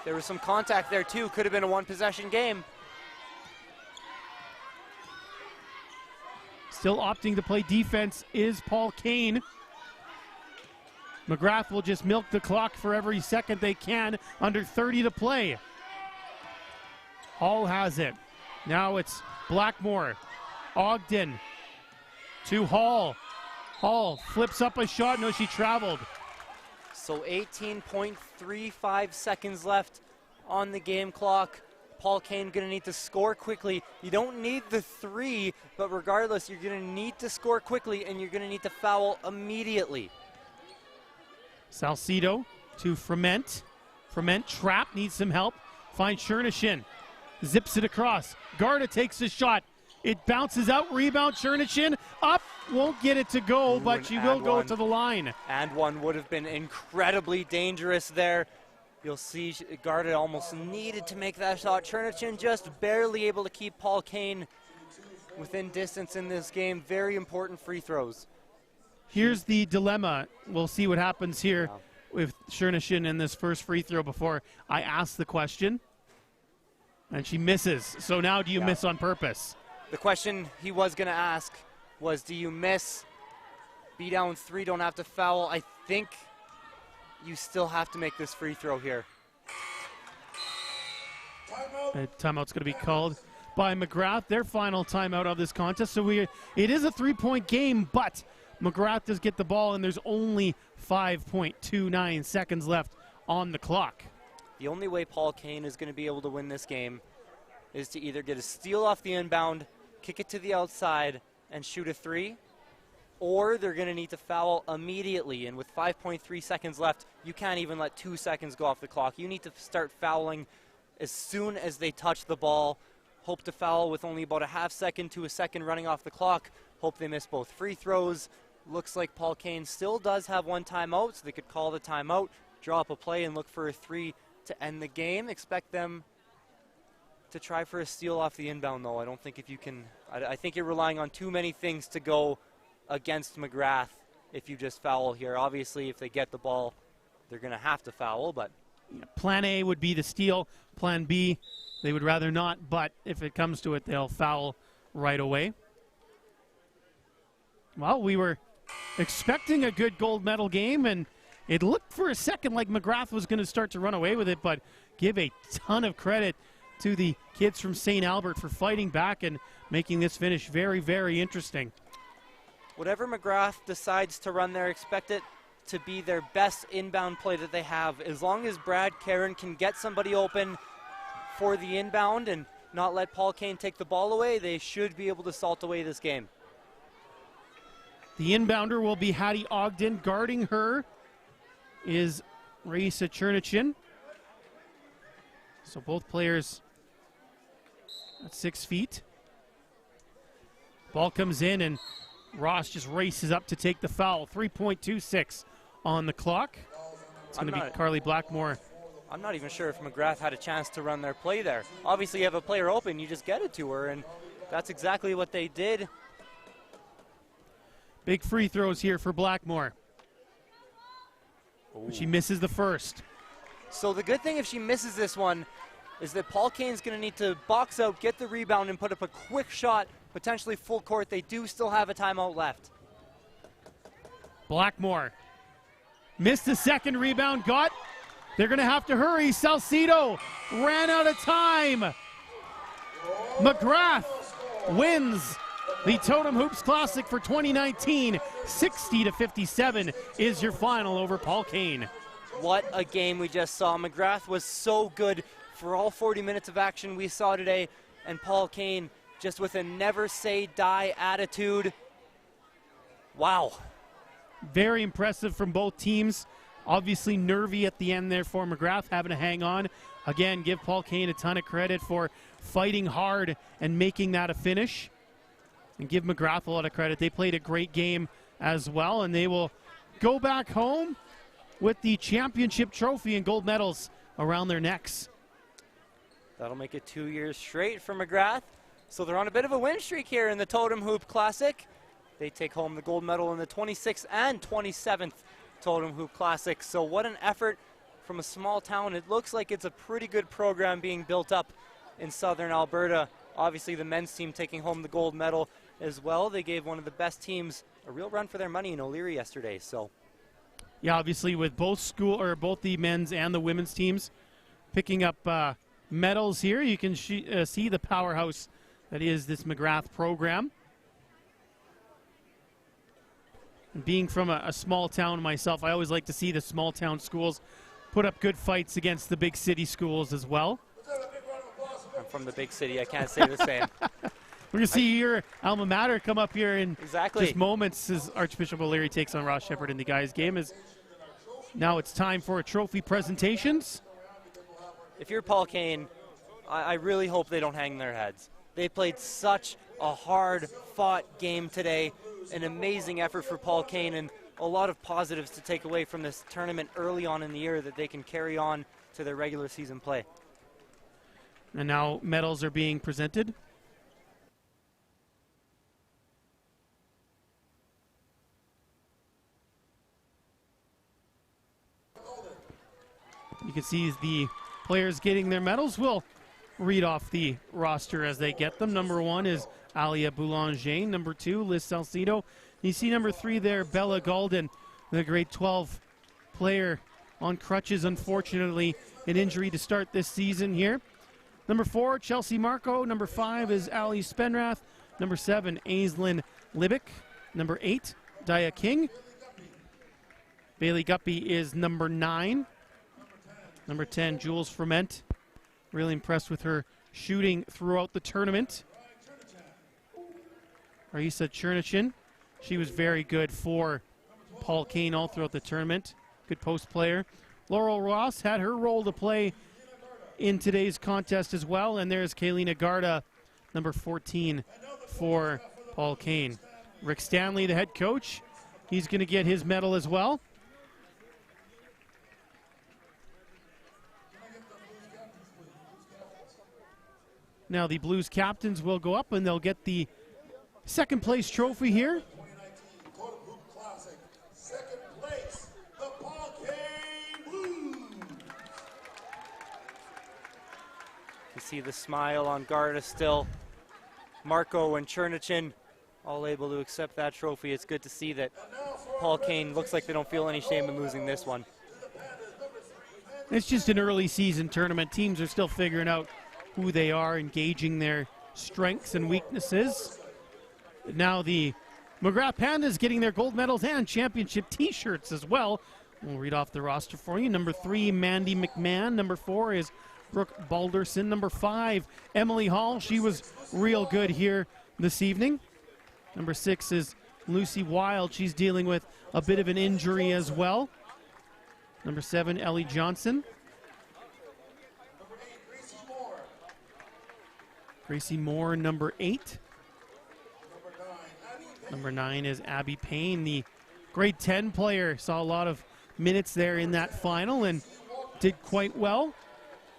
There was some contact there, too. Could have been a one-possession game. Still opting to play defense is Paul Kane. Magrath will just milk the clock for every second they can. Under 30 to play. Hall has it. Now it's Blackmore. Ogden to Hall. Hall flips up a shot. No, she traveled. So 18.35 seconds left on the game clock. Paul Kane going to need to score quickly. You don't need the 3, but regardless, you're going to need to score quickly, and you're going to need to foul immediately. Salcido to Froment. Froment trapped, needs some help. Finds Chernishin. Zips it across. Garda takes the shot. It bounces out, rebound, Chernishin up, won't get it to go, but she will go to the line. And one would have been incredibly dangerous there. You'll see Garda almost needed to make that shot. Chernishin just barely able to keep Paul Kane within distance in this game. Very important free throws. Here's the dilemma. We'll see what happens here with Chernishin in this first free throw before I ask the question. And she misses. So now do you miss on purpose? The question he was going to ask was, do you miss? Be down 3, don't have to foul. I think you still have to make this free throw here. Timeout's going to be called by Magrath, their final timeout of this contest. So it is a 3-point game, but Magrath does get the ball, and there's only 5.29 seconds left on the clock. The only way Paul Kane is going to be able to win this game is to either get a steal off the inbound, kick it to the outside, and shoot a 3, or they're going to need to foul immediately. And with 5.3 seconds left, you can't even let 2 seconds go off the clock. You need to start fouling as soon as they touch the ball. Hope to foul with only about a half second to a second running off the clock. Hope they miss both free throws. Looks like Paul Kane still does have 1 timeout, so they could call the timeout, draw up a play, and look for a 3 to end the game. Expect them to try for a steal off the inbound, though. I don't think if you can. I think you're relying on too many things to go against Magrath if you just foul here. Obviously, if they get the ball, they're going to have to foul, but. Plan A would be the steal. Plan B, they would rather not, but if it comes to it, they'll foul right away. Well, we were expecting a good gold medal game, and it looked for a second like Magrath was going to start to run away with it, but give a ton of credit to the kids from St. Albert for fighting back and making this finish very, very interesting. whatever Magrath decides to run there, expect it to be their best inbound play that they have. As long as Brad Karen can get somebody open for the inbound and not let Paul Kane take the ball away, they should be able to salt away this game. The inbounder will be Hattie Ogden. Guarding her is Raisa Chernichin. So both players at 6 feet. Ball comes in and Ross just races up to take the foul. 3.26 on the clock. It's going to be Carly Blackmore. I'm not even sure if Magrath had a chance to run their play there. Obviously, you have a player open, you just get it to her, and that's exactly what they did. Big free throws here for Blackmore. But she misses the first. So the good thing if she misses this one is that Paul Kane's going to need to box out, get the rebound, and put up a quick shot, potentially full court. They do still have a timeout left. Blackmore missed the second rebound, they're going to have to hurry. Salcido ran out of time. Magrath wins the Totem Hoops Classic for 2019. 60-57 is your final over Paul Kane. What a game we just saw. Magrath was so good for all 40 minutes of action we saw today, and Paul Kane just with a never say die attitude. Wow. Very impressive from both teams. Obviously nervy at the end there for Magrath, having to hang on. Again, give Paul Kane a ton of credit for fighting hard and making that a finish. And give Magrath a lot of credit. They played a great game as well, and they will go back home with the championship trophy and gold medals around their necks. That'll make it 2 years straight for Magrath. So they're on a bit of a win streak here in the Totem Hoop Classic. They take home the gold medal in the 26th and 27th Totem Hoop Classic. So what an effort from a small town. It looks like it's a pretty good program being built up in southern Alberta. Obviously the men's team taking home the gold medal as well. They gave one of the best teams a real run for their money in O'Leary yesterday. So yeah, obviously with both the men's and the women's teams picking up medals here, you can see the powerhouse that is this Magrath program. And being from a small town myself, I always like to see the small town schools put up good fights against the big city schools as well. I'm from the big city, I can't say the same. We're going to see your alma mater come up here in exactly just moments as Archbishop O'Leary takes on Ross Sheppard in the guys' game. Now it's time for trophy presentations. If you're Paul Kane, I really hope they don't hang their heads. They played such a hard-fought game today. An amazing effort for Paul Kane and a lot of positives to take away from this tournament early on in the year that they can carry on to their regular season play. And now medals are being presented. You can see the players getting their medals. We'll read off the roster as they get them. Number 1 is Alia Boulanger. Number 2, Liz Salcido. You see number 3 there, Bella Golden, the grade 12 player on crutches, unfortunately, an injury to start this season here. Number 4, Chelsea Marco. Number 5 is Ali Spenrath. Number 7, Aislinn Libick. Number 8, Dia King. Bailey Guppy is number 9. Number 10, Jules Ferment. Really impressed with her shooting throughout the tournament. Raisa Chernichin. She was very good for Paul Kane all throughout the tournament. Good post player. Laurel Ross had her role to play in today's contest as well. And there's Kaylina Garda, number 14 for Paul Kane. Rick Stanley, the head coach. He's going to get his medal as well. Now the Blues captains will go up and they'll get the second place trophy here. 2019 Totem Hoop Classic. Second place, the Paul Kane Blues. You see the smile on Garda still. Marco and Chernichin all able to accept that trophy. It's good to see that Paul Kane looks like they don't feel any shame in losing this one. It's just an early season tournament. Teams are still figuring out who they are, engaging their strengths and weaknesses. Now the Magrath Pandas getting their gold medals and championship t-shirts as well. We'll read off the roster for you. Number 3, Mandy McMahon. Number 4 is Brooke Balderson. Number 5, Emily Hall. She was real good here this evening. Number 6 is Lucy Wild. She's dealing with a bit of an injury as well. Number 7, Ellie Johnson. Gracie Moore, number 8. Number 9 is Abby Payne, the grade 10 player. Saw a lot of minutes there in that final and did quite well.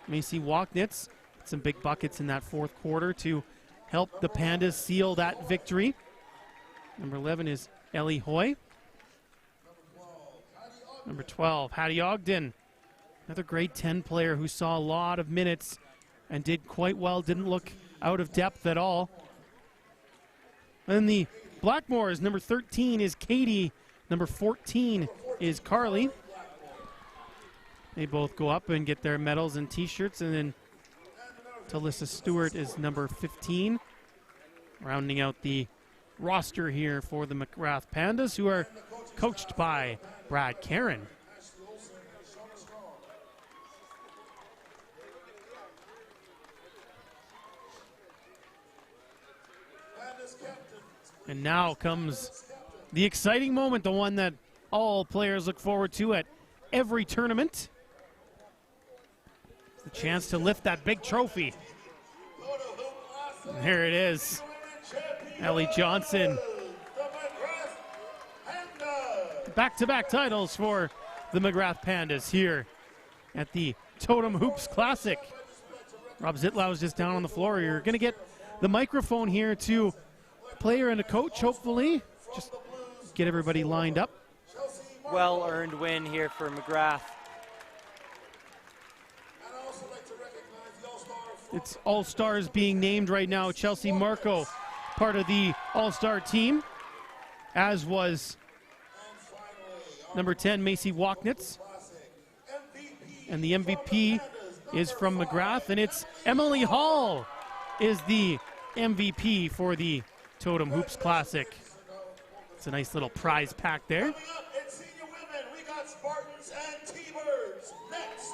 Macy Walknitz, some big buckets in that fourth quarter to help the Pandas seal that victory. Number 11 is Ellie Hoyt. Number 12, Hattie Ogden, another grade 10 player who saw a lot of minutes and did quite well, didn't look out of depth at all. And the Blackmores, number 13 is Katie, number 14 is Carly. They both go up and get their medals and t-shirts, and then Talissa Stewart is number 15, rounding out the roster here for the Magrath Pandas, who are coached by Brad Caron. And now comes the exciting moment, the one that all players look forward to at every tournament. The chance to lift that big trophy. And here it is. Ellie Johnson. Back-to-back titles for the Magrath Pandas here at the Totem Hoops Classic. Rob Zitlau is just down on the floor. You're going to get the microphone here to player and a coach, hopefully. Just get everybody lined up. Well-earned win here for Magrath. It's All-Stars being named right now. Chelsea Marco, part of the All-Star team, as was number 10, Macy Walknitz. And the MVP is from Magrath, and it's Emily Hall is the MVP for the Totem Hoops Classic. It's a nice little prize pack there. Coming up in senior women, we got Spartans and T-Birds next.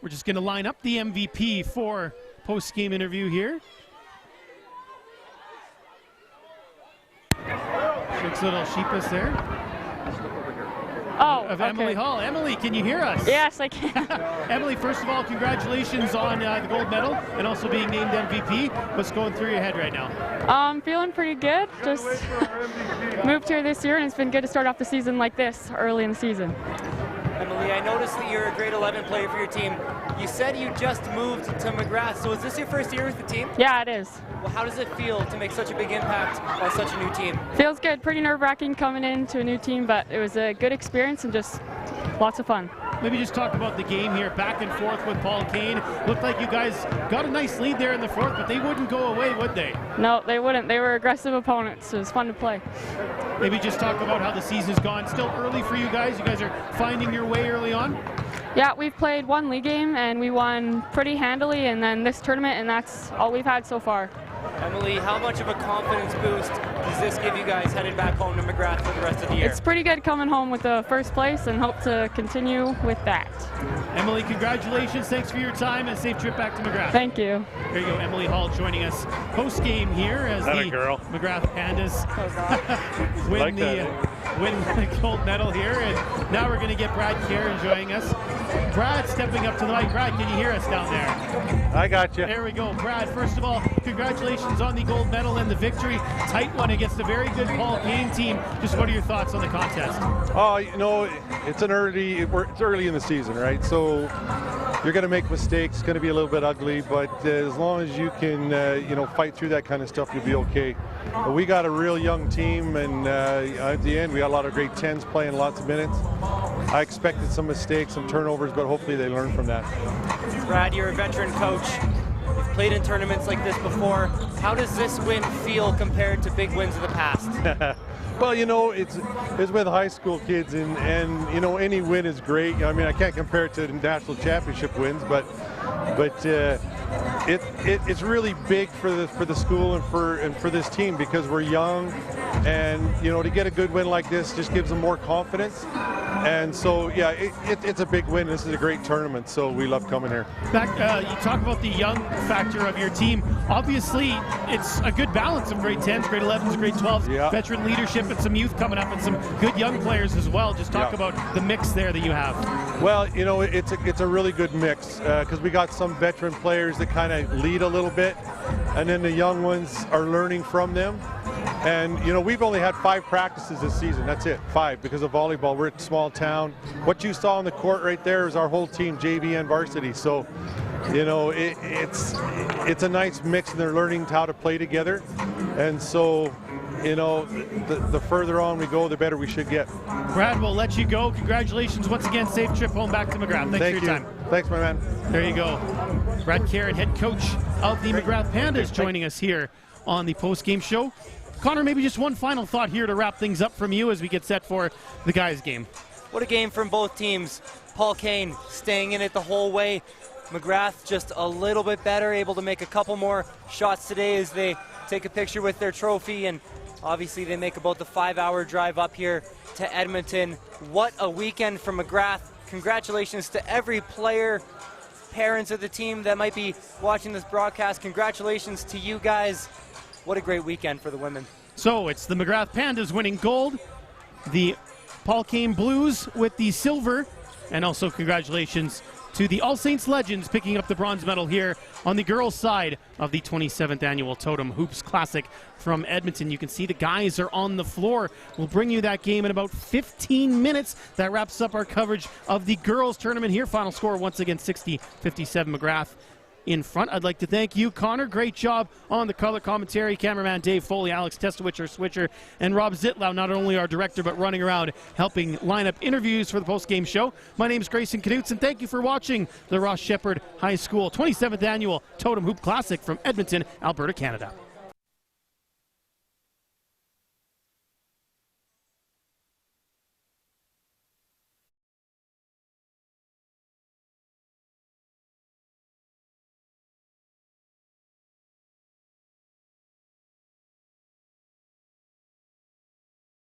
We're just going to line up the MVP for post-game interview here. Looks a little sheepish there. Oh, Of okay. Emily Hall. Emily, can you hear us? Yes, I can. Emily, first of all, congratulations on the gold medal and also being named MVP. What's going through your head right now? Feeling pretty good. Just moved here this year, and it's been good to start off the season like this early in the season. Emily, I noticed that you're a grade 11 player for your team. You said you just moved to Magrath, so is this your first year with the team? Yeah, it is. Well, how does it feel to make such a big impact on such a new team? Feels good. Pretty nerve-wracking coming into a new team, but it was a good experience and just lots of fun. Maybe just talk about the game here, back and forth with Paul Kane. Looked like you guys got a nice lead there in the fourth, but they wouldn't go away, would they? No, they wouldn't. They were aggressive opponents, so it was fun to play. Maybe just talk about how the season's gone. Still early for you guys. You guys are finding your way early on? Yeah, we've played one league game, and we won pretty handily, and then this tournament, and that's all we've had so far. Emily, how much of a confidence boost does this give you guys headed back home to Magrath for the rest of the year? It's pretty good coming home with the first place and hope to continue with that. Emily, congratulations. Thanks for your time and safe trip back to Magrath. Thank you. There you go, Emily Hall joining us post-game here as the Magrath Pandas win the gold medal here. And now we're going to get Brad Caron joining us. Brad stepping up to the mic. Brad, can you hear us down there? I got you. There we go. Brad, first of all, congratulations on the gold medal and the victory. Tight one against a very good Paul Kane team. Just what are your thoughts on the contest? Oh, you know, it's early in the season, right? So you're going to make mistakes. It's going to be a little bit ugly, but as long as you can, fight through that kind of stuff, you'll be okay. But we got a real young team, and at the end, we got a lot of grade 10s playing lots of minutes. I expected some mistakes, some turnovers, but hopefully they learn from that. Brad, you're a veteran coach. You've played in tournaments like this before. How does this win feel compared to big wins of the past? Well, you know, it's with high school kids, and you know, any win is great. I mean, I can't compare it to the national championship wins, but it's really big for the school and for this team, because we're young, and you know, to get a good win like this just gives them more confidence. And so, yeah, it's a big win. This is a great tournament, so we love coming here. You talk about the young factor of your team. Obviously, it's a good balance of grade 10s, grade 11s, grade 12s, yeah. veteran leadership, and some youth coming up, and some good young players as well. Just talk about the mix there that you have. Well, you know, it's a really good mix, because we got some veteran players that kind of lead a little bit, and then the young ones are learning from them. And, you know, we've only had 5 practices this season. That's it, 5, because of volleyball. We're a small town. What you saw on the court right there is our whole team, JV and varsity. So, you know, it's a nice mix, and they're learning how to play together. And so, you know, the further on we go, the better we should get. Brad, we'll let you go. Congratulations once again. Safe trip home back to Magrath. Thanks for your time. Thanks, my man. There you go. Brad Karen, head coach of the Magrath Pandas, joining us here on the post-game show. Connor, maybe just one final thought here to wrap things up from you as we get set for the guys' game. What a game from both teams. Paul Kane staying in it the whole way. Magrath just a little bit better, able to make a couple more shots today as they take a picture with their trophy, and obviously they make about the 5-hour drive up here to Edmonton. What a weekend for Magrath. Congratulations to every player, parents of the team that might be watching this broadcast. Congratulations to you guys. What a great weekend for the women. So it's the Magrath Pandas winning gold, the Paul Kane Blues with the silver, and also congratulations to the All Saints Legends picking up the bronze medal here on the girls' side of the 27th annual Totem Hoops Classic from Edmonton. You can see the guys are on the floor. We'll bring you that game in about 15 minutes. That wraps up our coverage of the girls' tournament here. Final score once again 60-57 Magrath in front. I'd like to thank you, Connor. Great job on the color commentary. Cameraman Dave Foley, Alex Testowich, our switcher, and Rob Zitlau, not only our director, but running around helping line up interviews for the post-game show. My name is Grayson Knutson. Thank you for watching the Sheppard High School 27th Annual Totem Hoop Classic from Edmonton, Alberta, Canada.